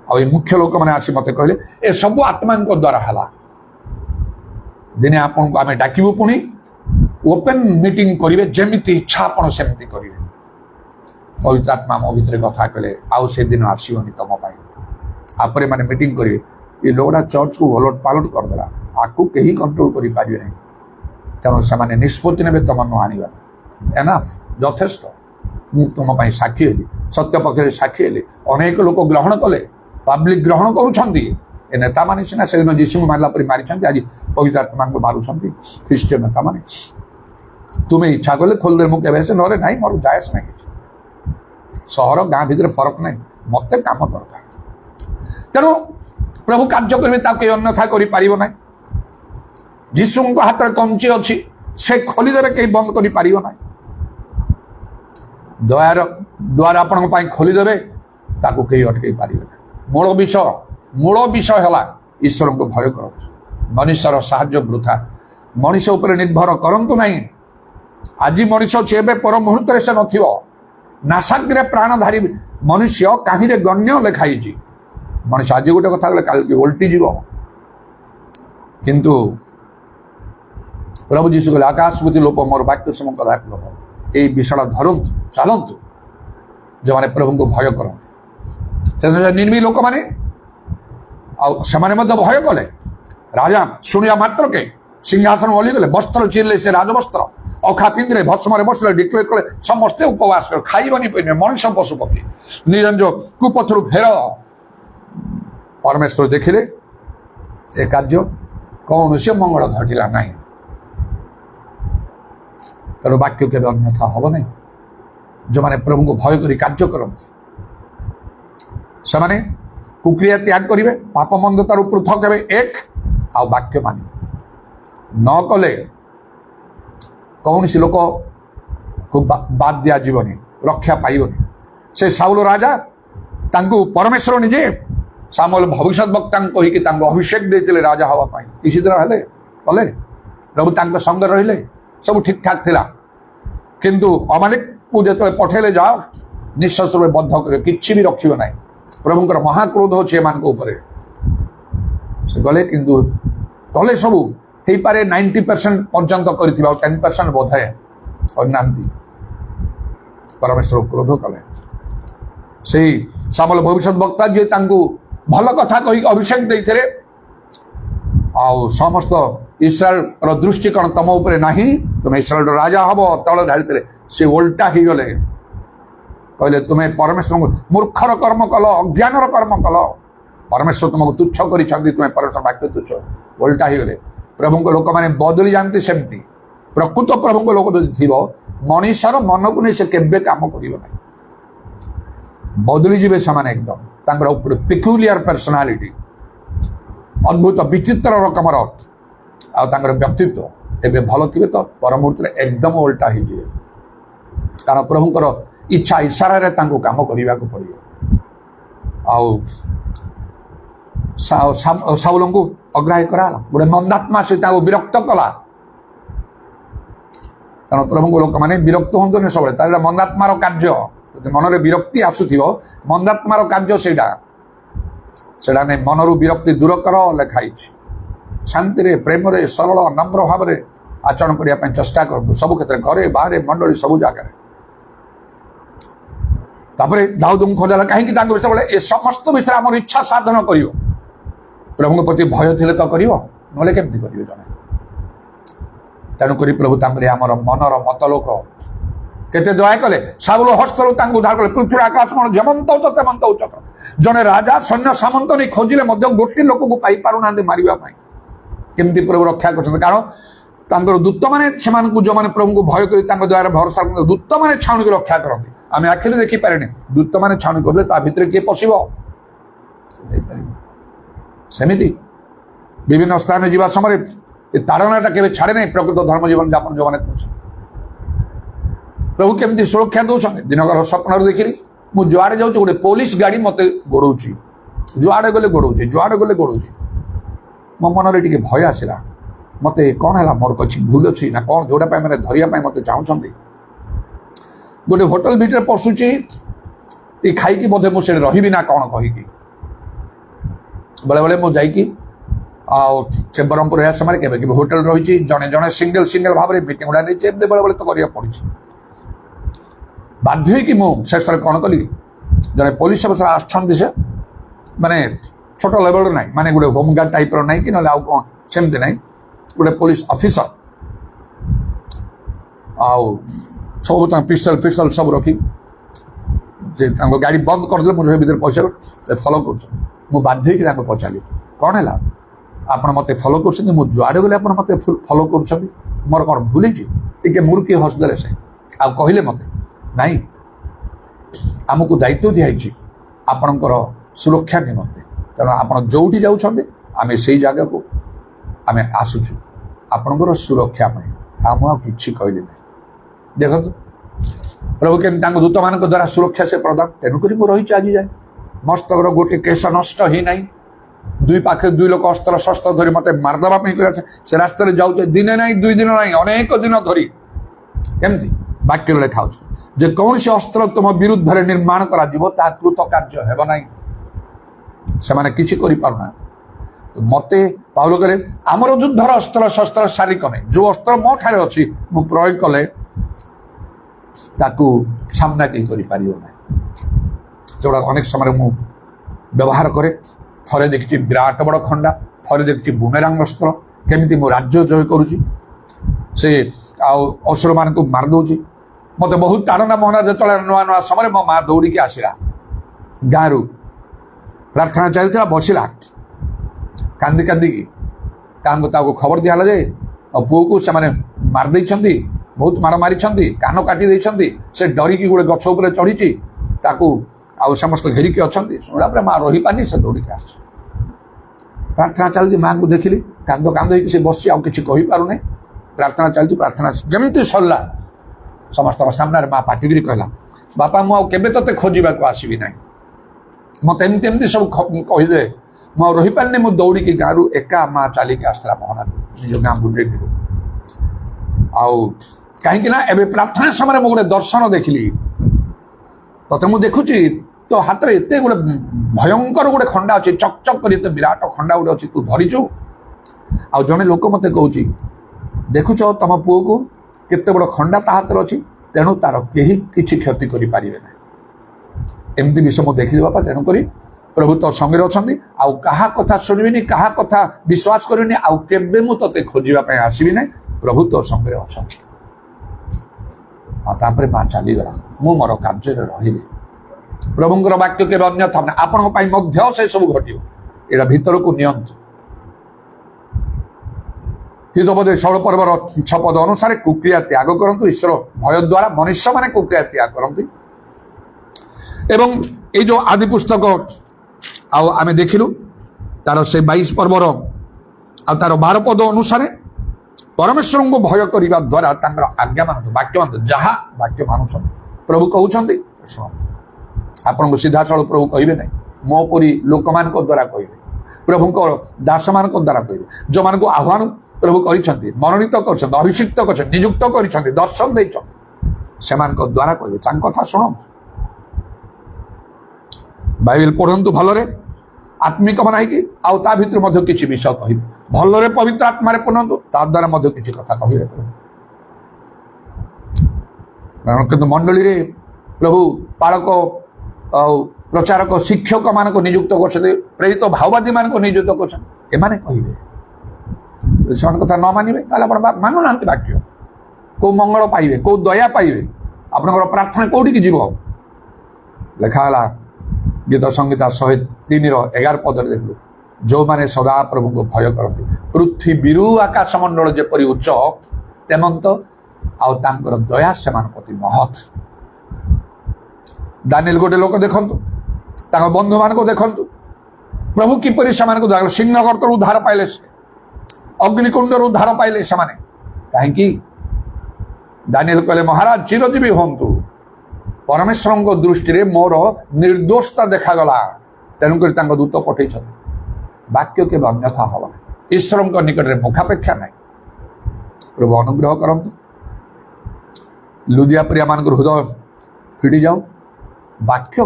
ଆଉ ଏ ମୁଖ୍ୟ ଲୋକମାନେ ଆସି ମତେ କହିଲେ ଏସବୁ ଆତ୍ମାଙ୍କ ଦ୍ୱାରା ହେଲା ଦିନେ ଆପଣଙ୍କୁ ଆମେ ଡାକିବୁ ପୁଣି ଓପେନ୍ ମିଟିଂ କରିବେ ଯେମିତି ଇଚ୍ଛା ଆପଣ ସେମିତି କରିବେ ପବିତ୍ର ଆତ୍ମା ମୋ ଭିତରେ କଥା କହିଲେ ଆଉ ସେଦିନ ଆସିବନି ତମ ପାଇଁ ତାପରେ ମାନେ ମିଟିଂ କରିବେ ଏ ଲୋକଟା ଚର୍ଚ୍ଚକୁ ଓଲଟ ପାଲଟ କରିଦେଲା ଆକୁ କେହି କଣ୍ଟ୍ରୋଲ କରିପାରିବେ ନାହିଁ ତେଣୁ ସେମାନେ ନିଷ୍ପତ୍ତି ନେବେ ତମ ନ ଆଣିବା ଏନାଫ୍ ଯଥେଷ୍ଟ ମୁଁ ତୁମ ପାଇଁ ସାକ୍ଷୀ ହେଲି ସତ୍ୟ ପକ୍ଷରେ ସାକ୍ଷୀ ହେଲି ଅନେକ ଲୋକ ଗ୍ରହଣ କଲେ ପବ୍ଲିକ ଗ୍ରହଣ କରୁଛନ୍ତି ଏ ନେତାମାନେ ସିନା ସେଦିନ ଯୀଶୁଙ୍କୁ ମାରିଲା ପରେ ମାରିଛନ୍ତି ଆଜି ପବିତ୍ର ଆତ୍ମାଙ୍କୁ ମାରୁଛନ୍ତି ଖ୍ରୀଷ୍ଟିୟ ନେତାମାନେ ତୁମେ ଇଚ୍ଛା କଲେ ଖୋଲିଦେଲେ ମୁଁ କେବେ ଆସେ ନହେଲେ ନାହିଁ ମୋର ଯାଏସ ନାହିଁ କିଛି ସହର ଗାଁ ଭିତରେ ଫରକ ନାହିଁ ମତେ କାମ ଦରକାର ତେଣୁ ପ୍ରଭୁ କାର୍ଯ୍ୟ କରିବେ ତାକୁ କେହି ଅନ୍ୟଥା କରିପାରିବ ନାହିଁ ଯୀଶୁଙ୍କ ହାତରେ କଞ୍ଚି ଅଛି ସେ ଖୋଲିଦେବେ କେହି ବନ୍ଦ କରିପାରିବ ନାହିଁ ଦ୍ୱାର ଆପଣଙ୍କ ପାଇଁ ଖୋଲିଦେବେ ତାକୁ କେହି ଅଟକେଇ ପାରିବେ ନାହିଁ ମୂଳ ବିଷୟ ହେଲା ଈଶ୍ୱରଙ୍କୁ ଭୟ କରନ୍ତୁ ମନୁଷ୍ୟର ସାହାଯ୍ୟ ବୃଥା ମଣିଷ ଉପରେ ନିର୍ଭର କରନ୍ତୁ ନାହିଁ ଆଜି ମଣିଷ ଅଛି ଏବେ ପର ମୁହୂର୍ତ୍ତରେ ସେ ନଥିବ ନାସାଗ୍ରେ ପ୍ରାଣଧାରୀ ମନୁଷ୍ୟ କାହିଁରେ ଗଣ୍ୟ ଲେଖା ହେଇଛି ମଣିଷ ଆଜି ଗୋଟେ କଥା କହିଲେ କାଲି ଓଲଟି ଯିବ କିନ୍ତୁ ପ୍ରଭୁ ଯୀଶୁ କହିଲେ ଆକାଶ ବୁଦ୍ଧି ଲୋପ ମୋର ବାକ୍ୟ ସମଙ୍କ ଲୋପ এই বিষয়টা ଧରନ୍ତୁ ଚାଲନ୍ତୁ ଯେଉଁମାନେ ପ୍ରଭୁଙ୍କୁ ଭୟ କରନ୍ତି ସେ ନିର୍ମୀ ଲୋକମାନେ ଆଉ ସେମାନେ ମଧ୍ୟ ଭୟ କଲେ ରାଜା ଶୁଣିବା ମାତ୍ରକେ ସିଂହାସନ ଓହ୍ଲିଗଲେ ବସ୍ତ୍ର ଚିରିଲେ ସେ ରାଜବସ୍ତ୍ର ଅଖା ପିନ୍ଧିଲେ ଭସ୍ମରେ ବସିଲେ ଡିକ୍ଲେୟାର କଲେ ସମସ୍ତେ ଉପବାସ କର ଖାଇବନି ପିଇବନି ମଣିଷ ପଶୁ ପକ୍ଷୀ ନିଜ ନିଜ କୁପଥରୁ ଫେର ପରମେଶ୍ୱର ଦେଖିଲେ ଏ କାର୍ଯ୍ୟ କୌଣସି ମଙ୍ଗଳ ଘଟିଲା ନାହିଁ ତେଣୁ ବାକ୍ୟ କେବେ ଅନ୍ୟଥା ହବ ନାହିଁ ଯେଉଁମାନେ ପ୍ରଭୁଙ୍କୁ ଭୟ କରି କାର୍ଯ୍ୟ କରନ୍ତି ସେମାନେ କୁକ୍ରିୟା ତ୍ୟାଗ କରିବେ ପାପ ମନ୍ଦତାରୁ ପୃଥକ ହେବେ ଏକ ଆଉ ବାକ୍ୟ ମାନିବେ ନ କଲେ କୌଣସି ଲୋକକୁ ବାଦ ଦିଆଯିବନି ରକ୍ଷା ପାଇବନି ସେ ସାଉଲ ରାଜା ତାଙ୍କୁ ପରମେଶ୍ୱର ନିଜେ ସାମୁଏଲ ଭବିଷ୍ୟତ ବକ୍ତାଙ୍କୁ କହିକି ତାଙ୍କୁ ଅଭିଷେକ ଦେଇଥିଲେ ରାଜା ହେବା ପାଇଁ କିଛି ଦିନ ହେଲେ କଲେ ପ୍ରଭୁ ତାଙ୍କ ସଙ୍ଗରେ ରହିଲେ ସବୁ ଠିକଠାକ୍ ଥିଲା କିନ୍ତୁ ଅମାଲିକକୁ ଯେତେବେଳେ ପଠେଇଲେ ଯାଅ ନିଶ୍ୱାସ ରୂପେ ବଦ୍ଧ କରିବେ କିଛି ବି ରଖିବ ନାହିଁ ପ୍ରଭୁଙ୍କର ମହାକ୍ରୋଧ ଅଛି ଏମାନଙ୍କ ଉପରେ ସେ ଗଲେ କିନ୍ତୁ କଲେ ସବୁ ହେଇପାରେ 90% ପର୍ଯ୍ୟନ୍ତ କରିଥିବେ ଆଉ 10% ବୋଧେ କରିନାହାନ୍ତି ପରମେଶ୍ୱର କ୍ରୋଧ କଲେ ସେଇ ସାମୁଏଲ ଭବିଷ୍ୟତ ବକ୍ତା ଯିଏ ତାଙ୍କୁ ଭଲ କଥା କହିକି ଅଭିଷେକ ଦେଇଥିଲେ ଆଉ ସମସ୍ତ ଇସ୍ରାଏଲର ଦୃଷ୍ଟି କ'ଣ ତମ ଉପରେ ନାହିଁ ତୁମେ ଇସ୍ରାଏଲର ରାଜା ହବ ତଳ ଢାଳିଥିଲେ ସେ ଓଲଟା ହେଇଗଲେ କହିଲେ ତୁମେ ପରମେଶ୍ୱରଙ୍କୁ ମୂର୍ଖର କର୍ମ କଲ ଅଜ୍ଞାନର କର୍ମ କଲ ପରମେଶ୍ୱର ତୁମକୁ ତୁଚ୍ଛ କରିଛନ୍ତି ତୁମେ ପରମେଶ୍ୱର ବାକ୍ୟ ତୁଚ୍ଛ ଓଲଟା ହେଇଗଲେ ପ୍ରଭୁଙ୍କ ଲୋକମାନେ ବଦଳି ଯାଆନ୍ତି ସେମିତି ପ୍ରକୃତ ପ୍ରଭୁଙ୍କ ଲୋକ ଯଦି ଥିବ ମଣିଷର ମନକୁ ନେଇ ସେ କେବେ କାମ କରିବ ନାହିଁ ବଦଳି ଯିବେ ସେମାନେ ଏକଦମ ତାଙ୍କର ଉପରେ ପିକ୍ୟୁଲିଆର ପର୍ସନାଲିଟି ଅଦ୍ଭୁତ ବିଚିତ୍ର ରକମର ଆଉ ତାଙ୍କର ବ୍ୟକ୍ତିତ୍ୱ ଏବେ ଭଲ ଥିବେ ତ ପର ମୁହୂର୍ତ୍ତରେ ଏକଦମ ଓଲଟା ହେଇଯିବେ କାରଣ ପ୍ରଭୁଙ୍କର ଇଚ୍ଛା ଇସାରାରେ ତାଙ୍କୁ କାମ କରିବାକୁ ପଡ଼ିବ ଆଉ ସାଉଲଙ୍କୁ ଅଗ୍ରାହ୍ୟ କରାଗଲା ଗୋଟେ ମନ୍ଦାତ୍ମା ସେ ତାଙ୍କୁ ବିରକ୍ତ କଲା କାରଣ ପ୍ରଭୁଙ୍କ ଲୋକମାନେ ବିରକ୍ତ ହୁଅନ୍ତୁନି ସବୁବେଳେ ତାହେଲେ ମନ୍ଦାତ୍ମାର କାର୍ଯ୍ୟ ଯଦି ମନରେ ବିରକ୍ତି ଆସୁଥିବ ମନ୍ଦାତ୍ମାର କାର୍ଯ୍ୟ ସେଇଟା ନେଇ ମନରୁ ବିରକ୍ତି ଦୂର କର ଲେଖା ହେଇଛି ଶାନ୍ତିରେ ପ୍ରେମରେ ସରଳ ନମ୍ର ଭାବରେ ଆଚରଣ କରିବା ପାଇଁ ଚେଷ୍ଟା କରନ୍ତୁ ସବୁ କ୍ଷେତ୍ରରେ ଘରେ ବାହାରେ ମଣ୍ଡଳୀ ସବୁ ଜାଗାରେ ତାପରେ ଦାଉଦଙ୍କୁ ଖୋଜାଲା କାହିଁକି ତାଙ୍କ ବିଷୟରେ ଏ ସମସ୍ତ ବିଷୟରେ ଆମର ଇଚ୍ଛା ସାଧନ କରିବ ପ୍ରଭୁଙ୍କ ପ୍ରତି ଭୟ ଥିଲେ ତ କରିବ ନହେଲେ କେମିତି କରିବ ଜଣେ ତେଣୁକରି ପ୍ରଭୁ ତାଙ୍କରି ଆମର ମନର ମତଲୋକ କେତେ ଦୟା କଲେ ସାଉଲ ହସ୍ତରୁ ତାଙ୍କୁ ଉଦ୍ଧାର କଲେ ପୃଥିବୀ ଆକାଶ କ'ଣ ଯେମନ୍ତ ଉଚ୍ଚ ତେମନ୍ତ ଉଚ୍ଚତ ଜଣେ ରାଜା ସୈନ୍ୟ ସାମନ୍ତ ନେଇ ଖୋଜିଲେ ମଧ୍ୟ ଗୋଟିଏ ଲୋକକୁ ପାଇପାରୁନାହାନ୍ତି ମାରିବା ପାଇଁ କେମିତି ପ୍ରଭୁ ରକ୍ଷା କରୁଛନ୍ତି କାରଣ ତାଙ୍କର ଦୂତମାନେ ସେମାନଙ୍କୁ ଯେଉଁମାନେ ପ୍ରଭୁଙ୍କୁ ଭୟ କରି ତାଙ୍କ ଦ୍ୱାରା ଭରସା ଦୂତମାନେ ଛାଉଣିକି ରକ୍ଷା କରନ୍ତି ଆମେ ଆଖିରେ ଦେଖିପାରିନି ଦୂତମାନେ ଛାଉଣି କରିଲେ ତା ଭିତରେ କିଏ ପଶିବ ସେମିତି ବିଭିନ୍ନ ସ୍ଥାନରେ ଯିବା ସମୟରେ ଏ ତାଡ଼ନାଟା କେବେ ଛାଡ଼େ ନାହିଁ ପ୍ରକୃତ ଧର୍ମ ଜୀବନ ଯାପନ ଯେଉଁମାନେ କରୁଛନ୍ତି ପ୍ରଭୁ କେମିତି ସୁରକ୍ଷା ଦେଉଛନ୍ତି ଦିନକର ସ୍ୱପ୍ନରେ ଦେଖିଲି ମୁଁ ଯୁଆଡ଼େ ଯାଉଛି ଗୋଟେ ପୋଲିସ ଗାଡ଼ି ମୋତେ ଗୋଡ଼ଉଛି ଯୁଆଡ଼େ ଗଲେ ଗୋଡ଼ଉଛି ମୋ ମନରେ ଟିକେ ଭୟ ଆସିଲା ମୋତେ କ'ଣ ହେଲା ମୋର କିଛି ଭୁଲ ଅଛି ନା କ'ଣ ଯେଉଁଟା ପାଇଁ ମାନେ ଧରିବା ପାଇଁ ମୋତେ ଚାହୁଁଛନ୍ତି ଗୋଟେ ହୋଟେଲ ଭିତରେ ପଶୁଛି ଏ ଖାଇକି ବୋଧେ ମୁଁ ସେଠି ରହିବି ନା କ'ଣ କହିକି ବେଳେବେଳେ ମୁଁ ଯାଇକି ଆଉ ସେ ବ୍ରହ୍ମପୁର ଏହା ସମୟରେ କେବେ କେବେ ହୋଟେଲ ରହିଛି ଜଣେ ସିଙ୍ଗଲ ଭାବରେ ମିଟିଂ ଗୁଡ଼ା ନେଇଛି ଏମିତି ବେଳେବେଳେ ତ କରିବାକୁ ପଡ଼ିଛି ବାଧ୍ୟ ହେଇକି ମୁଁ ଶେଷରେ କ'ଣ କଲି ଜଣେ ପୋଲିସ ଅଫିସର ଆସୁଛନ୍ତି ସେ ମାନେ ଛୋଟ ଲେବଲର ନାହିଁ ମାନେ ଗୋଟେ ହୋମଗାର୍ଡ ଟାଇପ୍ର ନାହିଁ କି ନହେଲେ ଆଉ କ'ଣ ସେମିତି ନାହିଁ ଗୋଟେ ପୋଲିସ ଅଫିସର ଆଉ ସବୁ ତାଙ୍କ ପିଷ୍ଟଲ ସବୁ ରଖି ଯେ ତାଙ୍କ ଗାଡ଼ି ବନ୍ଦ କରିଦେଲେ ମୁଁ ସେ ଭିତରେ ପଶିଗଲି ଫଲୋ କରୁଛନ୍ତି ମୁଁ ବାଧ୍ୟ ହେଇକି ତାଙ୍କୁ ପଚାରିଲି କ'ଣ ହେଲା ଆପଣ ମୋତେ ଫଲୋ କରୁଛନ୍ତି ମୁଁ ଯୁଆଡ଼େ ଗଲେ ଆପଣ ମୋତେ ଫଲୋ କରୁଛନ୍ତି ମୋର କ'ଣ ଭୁଲିଛି ଟିକେ ମୁରୁକି ହସିଦେଲେ ସେ ଆଉ କହିଲେ ମୋତେ ନାଇଁ ଆମକୁ ଦାୟିତ୍ୱ ଦିଆହେଇଛି ଆପଣଙ୍କର ସୁରକ୍ଷା ନିମନ୍ତେ ତେଣୁ ଆପଣ ଯେଉଁଠି ଯାଉଛନ୍ତି ଆମେ ସେଇ ଜାଗାକୁ ଆମେ ଆସୁଛୁ ଆପଣଙ୍କର ସୁରକ୍ଷା ପାଇଁ ମୁଁ ଆଉ କିଛି କହିଲି ନାହିଁ ଦେଖନ୍ତୁ ପ୍ରଭୁ କେମିତି ତାଙ୍କ ଦୂତମାନଙ୍କ ଦ୍ୱାରା ସୁରକ୍ଷା ସେ ପ୍ରଦାନ ତେଣୁକରି ମୁଁ ରହିଛି ଆଜି ଯାଏ ମସ୍ତକର ଗୋଟିଏ କେଶ ନଷ୍ଟ ହେଇନାହିଁ ଦୁଇ ପାଖରେ ଦୁଇ ଲୋକ ଅସ୍ତ୍ର ଶସ୍ତ୍ର ଧରି ମୋତେ ମାରିଦେବା ପାଇଁ କହିଲା ସେ ରାସ୍ତାରେ ଯାଉଛେ ଦିନେ ନାହିଁ ଦୁଇ ଦିନ ନାହିଁ ଅନେକ ଦିନ ଧରି କେମିତି ବାକ୍ୟରେ ଲେଖା ହେଉଛି ଯେ କୌଣସି ଅସ୍ତ୍ର ତୁମ ବିରୁଦ୍ଧରେ ନିର୍ମାଣ କରାଯିବ ତାହା କୃତ କାର୍ଯ୍ୟ ହେବ ନାହିଁ ସେମାନେ କିଛି କରିପାରୁନାହାନ୍ତି ମୋତେ ପାଉଲ କହିଲେ ଆମର ଯୁଦ୍ଧର ଅସ୍ତ୍ର ଶସ୍ତ୍ର ଶାରୀରିକ ନାହିଁ ଯେଉଁ ଅସ୍ତ୍ର ମୋ ଠାରେ ଅଛି ମୁଁ ପ୍ରୟୋଗ କଲେ ତାକୁ ସାମ୍ନା କେହି କରିପାରିବ ନାହିଁ ଯେଉଁଟା ଅନେକ ସମୟରେ ମୁଁ ବ୍ୟବହାର କରେ ଥରେ ଦେଖିଛି ବିରାଟ ବଡ଼ ଖଣ୍ଡା ଥରେ ଦେଖିଛି ବୁମେରାଙ୍ଗ ଅସ୍ତ୍ର କେମିତି ମୁଁ ରାଜ୍ୟ ଜୟ କରୁଛି से असुर मान को मार दौची मत बहुत ताड़ना मोहना जो नुआ नुआ समय मो माँ दौड़ी के आसला गाँव प्रार्थना चलता बसला कांदी कांदिकी ताको खबर दिहला जे पुओ को से मारदे बहुत मार मारी कान काटी से डरिकी गोटे गछ उपर चढ़ी आउ समस्त घेरिकी अच्छा शुणा माँ रही पानी से दौड़ी के आस प्रार्थना चलती माँ को देखिली कांद कांद हो बस आउ कि पारुना प्रार्थना चलती प्रार्थना जमी सरला समस्त सामने माँ पाटिकी कहला बापा मुझे ते खोजा को आसबि ना मत एमती सब कहीदे मुझे रही पारे मुझे दौड़ी की गाँव एका माँ चलिक आसला मोहना निज गाँ बुले कहीं एवं प्रार्थना समय मुझे गोटे दर्शन देखिली ते मुझे देखुची तो हाथ में एत गोटे भयंकर गोटे खंडा अच्छी चकचक कर विराट खंडा गोटे अच्छी तू धरीचु आ जड़े लोक मत कौच देखुच तुम पुओ को केते बड़ खंडा ता हाथ अच्छी तेणु तार कहीं किसी क्षति करें ना एमती विषय मुझे देखिली बापा तेणुक प्रभु तो संगे अच्छा आउ कहा कथा शुणिनी कहा कथा विश्वास करेनि आउ केबे मु तते खोजापी आसबि ना प्रभु तो संगे अच्छा माँ चलीगला मु मोर कार्य रही प्रभुंर वाक्य के अन्यथा आपण से सब घट यहाँ भीतर को नियंतु हितपदे 16 पर्वर 6 पद अनुसार कुक्रिया त्याग करंतु ईश्वर भय द्वारा मनुष्य माने कुक्रिया त्याग करंतु एवं ये जो आदि पुस्तक आमे देखिलु तार से 22 पर्वर तार 12 पद अनुसार परमेश्वर को भय करने द्वारा आज्ञा मान वाक्य मान जहाँ वाक्य मानुच प्रभु कहते शुण आपन को सीधा चल प्रभु कहे ना मो परी लोक मान द्वारा कहे प्रभु दास मान द्वारा कहे जो मान को आह्वान प्रभु कर मनोनीत कर अभिषिक्त कर नियुक्त कर दर्शन दे द्वारा कहे कथा शुण बाइबल पढ़ु भलरे आत्मिक बनाई आउ भर किसी विषय कह भलरे पवित्र आत्मा पढ़ु ता द्वारा किसी कथा कहे कि मंडली रे प्रभु पालक प्रचारक शिक्षक मान नियुक्त कर प्रेरित भाववादी मान नियुक्त कर कहे कथा न मानवे मानु ना वाक्य कौ मंगल पाइबे कौ दया पाइबे आपनकर प्रार्थना कौटी की जीव लिखाला गीत संहिता 103:11 पद देखु जो माने सदा प्रभु को भय करते पृथ्वी आकाश मंडल जेपरी उच्च तेमंत आउर दया से प्रति महत दानिएल गोटे लोक देखंतु बंधु मान को देखंतु प्रभु किपरि से सिंह गर्तर उद्धार पाइले अग्निकुंडर उद्धार पाइले से कहीं दानिएल कहले महाराज चिरजीवी हूँ परमेश्वर दृष्टि रे मोर निर्दोषता देखागला तेणुक दूत पठे वाक्य के अन्यथा हवा ईश्वर निकट में मुखापेक्षा ना प्रभु अनुग्रह करंतु लुदिया प्रिया मान हृदय फिटी जाऊ वाक्य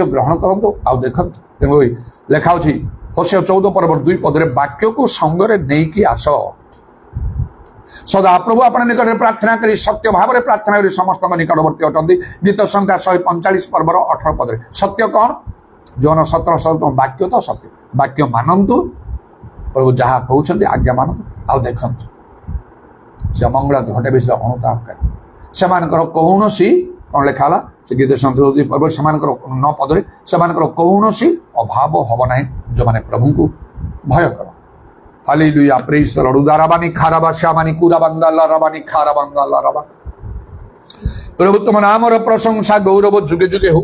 ग्रहण करंतु आ देखंतु तेणु लिखा होशे 14 पर्व 2 पदरे वाक्य को संगरे नहीं कि आस सदा प्रभु अपने निकट प्रार्थना करी सत्य भाव में प्रार्थना करी समस्त निकटवर्ती अटंती गीत संख्या 145 पर्वर 18 पदरे सत्य कौन जौन 17 वाक्य तो सत्य वाक्य मानतु प्रभु जहाँ कहते आज्ञा मानतु आ देखंतु से मंगल घटे विषय अनुताप कर कौन कौन लिखाला से गीत संख्या पर्व से 9 पदरे से कौन अभाव हम ना जो मैंने प्रभु को भय कर हालेलुया प्रेज द लॉर्ड उदाराबानी खाराबा श्यामानी कुराबांदा लाराबानी खाराबांदा लाराबा प्रभु तुम नामर प्रशंसा गौरव जुगे जुगे हो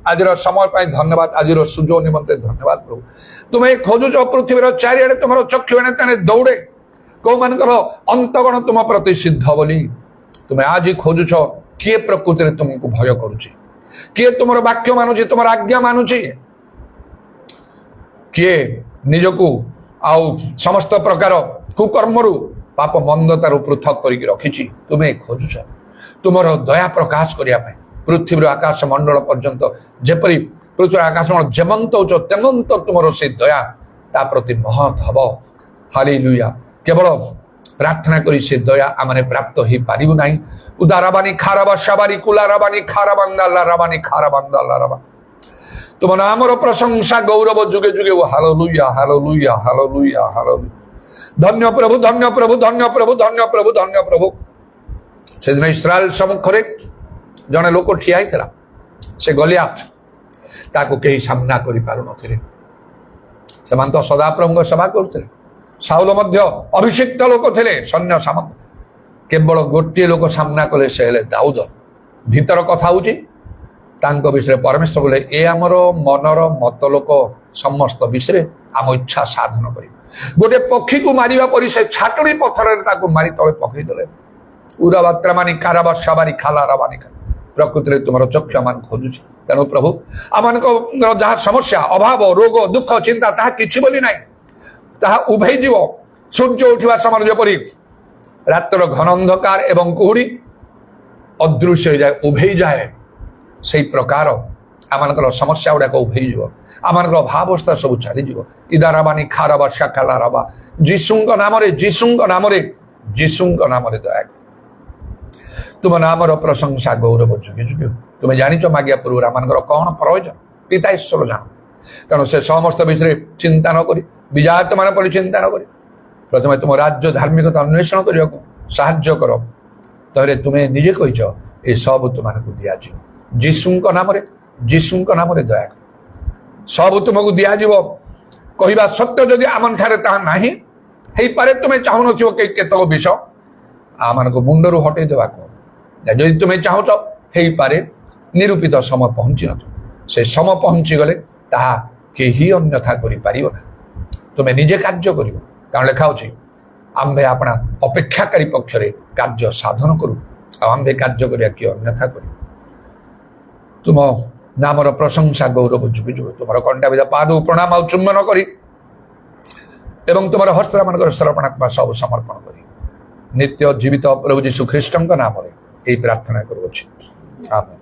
आज समय पाई धन्यवाद आज सुजोग निमंते धन्यवाद प्रभु तुम्हें खोजुच पृथ्वी चारिड़े तुम चक्षु एणे तेणे दौड़े कौ मानकर अंतगण तुम प्रति सिद्ध बोली तुम्हें आज खोजुच किए प्रकृति में तुमको भय करुचे किए तुम वाक्य मानुची तुम आज्ञा मानुची किए निजको आउ समस्त प्रकार कुकर्मरु पाप मंदतार पृथक करके रखी तुम्हें खोजुच तुम दया प्रकाश करने पृथ्वी आकाश मंडल पर्यंत जेपरी पृथ्वी आकाश मंडल जेमंत हो तेमंत तुम से दया ता प्रति महत हब हालेलुया केवल प्रार्थना करी से दया आमने प्राप्त हो पारिबु नाही उदाराबानी खाराबा शाबारी कुलाराबानी खाराबांदा लाराबानी खाराबांदा लाराबा तुम नामर प्रशंसा गौरव जुगे जुगे वो हालेलुया हालेलुया हालेलुया हालेलुया ଧନ୍ୟ ପ୍ରଭୁ, ଧନ୍ୟ ପ୍ରଭୁ, ଧନ୍ୟ ପ୍ରଭୁ, ଧନ୍ୟ ପ୍ରଭୁ, ଧନ୍ୟ ପ୍ରଭୁ। ସେଦିନ ଇସ୍ରାଏଲ ସମ୍ମୁଖରେ ଜଣେ ଲୋକ ଠିଆ ହେଇଥିଲା, ସେ ଗଲିଆଥ। ତାକୁ କେହି ସାମ୍ନା କରିପାରୁନଥିଲେ। ସେମାନେ ତ ସଦାପ୍ରଭୁଙ୍କ ସେବା କରୁଥିଲେ। ସାଉଲ ମଧ୍ୟ ଅଭିଷିକ୍ତ ଲୋକ ଥିଲେ, ସୈନ୍ୟ ସାମନ୍ତ। କେବଳ ଗୋଟିଏ ଲୋକ ସାମ୍ନା କଲେ, ସେ ହେଲେ ଦାଉଦ। ଭିତର କଥା ହଉଛି ତାଙ୍କ ବିଷୟରେ ପରମେଶ୍ୱର କହିଲେ, ଏ ଆମର ମନର ମତ ଲୋକ ସମସ୍ତ ବିଷୟରେ ଆମ ଇଚ୍ଛା ସାଧନ କରିବ। ଗୋଟେ ପକ୍ଷୀକୁ ମାରିବା ପରି ସେ ଛାଟୁଳି ପଥରରେ ତାକୁ ମାରି ତଳେ ପକେଇଦେଲେ। ଉରାବାତ୍ରାମାନି କାରାବା ସାବାରି ଖାଲା ରାବାନି ଖା। ପ୍ରକୃତିରେ ତୁମର ଚକ୍ଷୁ ଆମ ଖୋଜୁଛି। ତେଣୁ ପ୍ରଭୁ, ଆମମାନଙ୍କର ଯାହା ସମସ୍ୟା, ଅଭାବ, ରୋଗ, ଦୁଃଖ, ଚିନ୍ତା, ତାହା କିଛି ବୋଲି ନାହିଁ। ତାହା ଉଭେଇ ଯିବ। ସୂର୍ଯ୍ୟ ଉଠିବା ସମୟରେ ଯେପରି ରାତ୍ର ଘନ ଅନ୍ଧକାର ଏବଂ କୁହୁଡ଼ି ଅଦୃଶ୍ୟ ହେଇଯାଏ, ଉଭେଇ ଯାଏ, ସେଇ ପ୍ରକାର ଆମମାନଙ୍କର ସମସ୍ୟା ଗୁଡ଼ାକ ଉଭେଇ ଯିବ। ଆମମାନଙ୍କର ଅଭାବସ୍ଥା ସବୁ ଚାଲିଯିବ। ଇଦାରାବାନି ଖାରାବା ଶାଖାଲା ରାବା। ଯୀଶୁଙ୍କ ନାମରେ, ଯୀଶୁଙ୍କ ନାମରେ, ଯୀଶୁଙ୍କ ନାମରେ ଦୟା। ତୁମ ନାମର ପ୍ରଶଂସା ଗୌରବ ଯୁଗେ ଯୁଗେ। ତୁମେ ଜାଣିଛ ମାଗିବା ପୂର୍ବରୁ ଆମମାନଙ୍କର କ'ଣ ପ୍ରয়োଜନ, ପିତା ଈଶ୍ୱର ଜାଣ। ତେଣୁ ସେ ସମସ୍ତ ବିଷୟରେ ଚିନ୍ତା ନ କରି, ବିଜାତ ମାନ ପରି ଚିନ୍ତା ନ କରି, ପ୍ରଥମେ ତୁମ ରାଜ୍ୟ ଧାର୍ମିକତା ଅନ୍ୱେଷଣ କରିବାକୁ ସାହାଯ୍ୟ କର। ତାହେଲେ ତୁମେ ନିଜେ କହିଛ, ଏସବୁ ତୁମମାନଙ୍କୁ ଦିଆଯିବ। ଯୀଶୁଙ୍କ ନାମରେ, ଯୀଶୁଙ୍କ ନାମରେ ଦୟା କର। ସବୁ ତୁମକୁ ଦିଆଯିବ କହିବା ସତ୍ୟ ଯଦି ଆମଠାରେ ତାହା ନାହିଁ, ହେଇପାରେ ତୁମେ ଚାହୁଁନଥିବ କେତେକ ବିଷୟ ଆମମାନଙ୍କୁ ମୁଣ୍ଡରୁ ହଟେଇ ଦେବାକୁ। ଯଦି ତୁମେ ଚାହୁଁଛ, ହେଇପାରେ ନିରୂପିତ ସମୟ ପହଞ୍ଚି ନଥିବ। ସେ ସମୟ ପହଞ୍ଚିଗଲେ ତାହା କେହି ଅନ୍ୟଥା କରିପାରିବ ନା। ତୁମେ ନିଜେ କାର୍ଯ୍ୟ କରିବ। କାରଣ ଲେଖା ଅଛି, ଆମ୍ଭେ ଆପଣା ଅପେକ୍ଷାକାରୀ ପକ୍ଷରେ କାର୍ଯ୍ୟ ସାଧନ କରୁ, ଆଉ ଆମ୍ଭେ କାର୍ଯ୍ୟ କରିବା କିଏ ଅନ୍ୟଥା କରିବ। ତୁମ ନାମର ପ୍ରଶଂସା ଗୌରବ ଯୁଗ ଯୁଗ। ତୁମର କଣ୍ଟାବିଧ ପାଦକୁ ପ୍ରଣାମ ଆଉ ଚୁମ୍ବନ କରି ଏବଂ ତୁମର ହସ୍ତମାନଙ୍କର ସମର୍ପଣ ସବୁ ସମର୍ପଣ କରି ନିତ୍ୟ ଜୀବିତ ପ୍ରଭୁ ଯୀଶୁ ଖ୍ରୀଷ୍ଟଙ୍କ ନାମରେ এই প্রার্থনা করছি। Amen.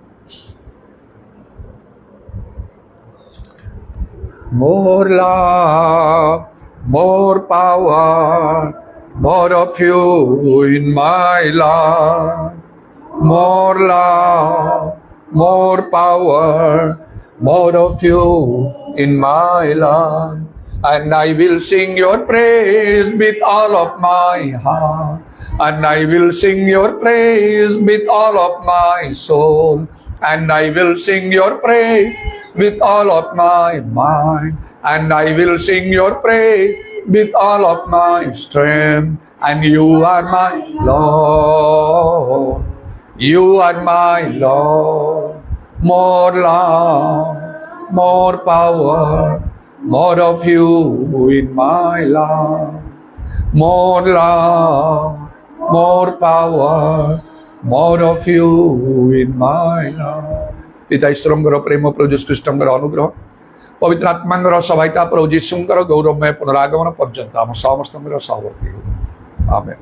More love, more power, more of you in my life. More love, more power, more of you in my life. And I will sing your praise with all of my heart. And I will sing your praise with all of my soul. And I will sing your praise with all of my mind. And I will sing your praise with all of my strength. And you are my Lord. You are my Lord. More love, more power, more of you in my life. More love, more power, more of you in my life. পিতা ঈশ্বরଙ୍କର ପ୍ରେମ, ପ୍ରଭୁ ଯୀଶୁ ଖ୍ରୀଷ୍ଟଙ୍କର ଅନୁଗ୍ରହ, ପବିତ୍ର ଆତ୍ମାଙ୍କର ସହାୟତା, ପ୍ରଭୁ ଯୀଶୁଙ୍କର ଗୌରବମୟ ପୁନରାଗମନ ପର୍ଯ୍ୟନ୍ତ ଆମ ସମସ୍ତଙ୍କର ସହବର୍ତ୍ତୀ ହେଉ। ଆମେନ୍।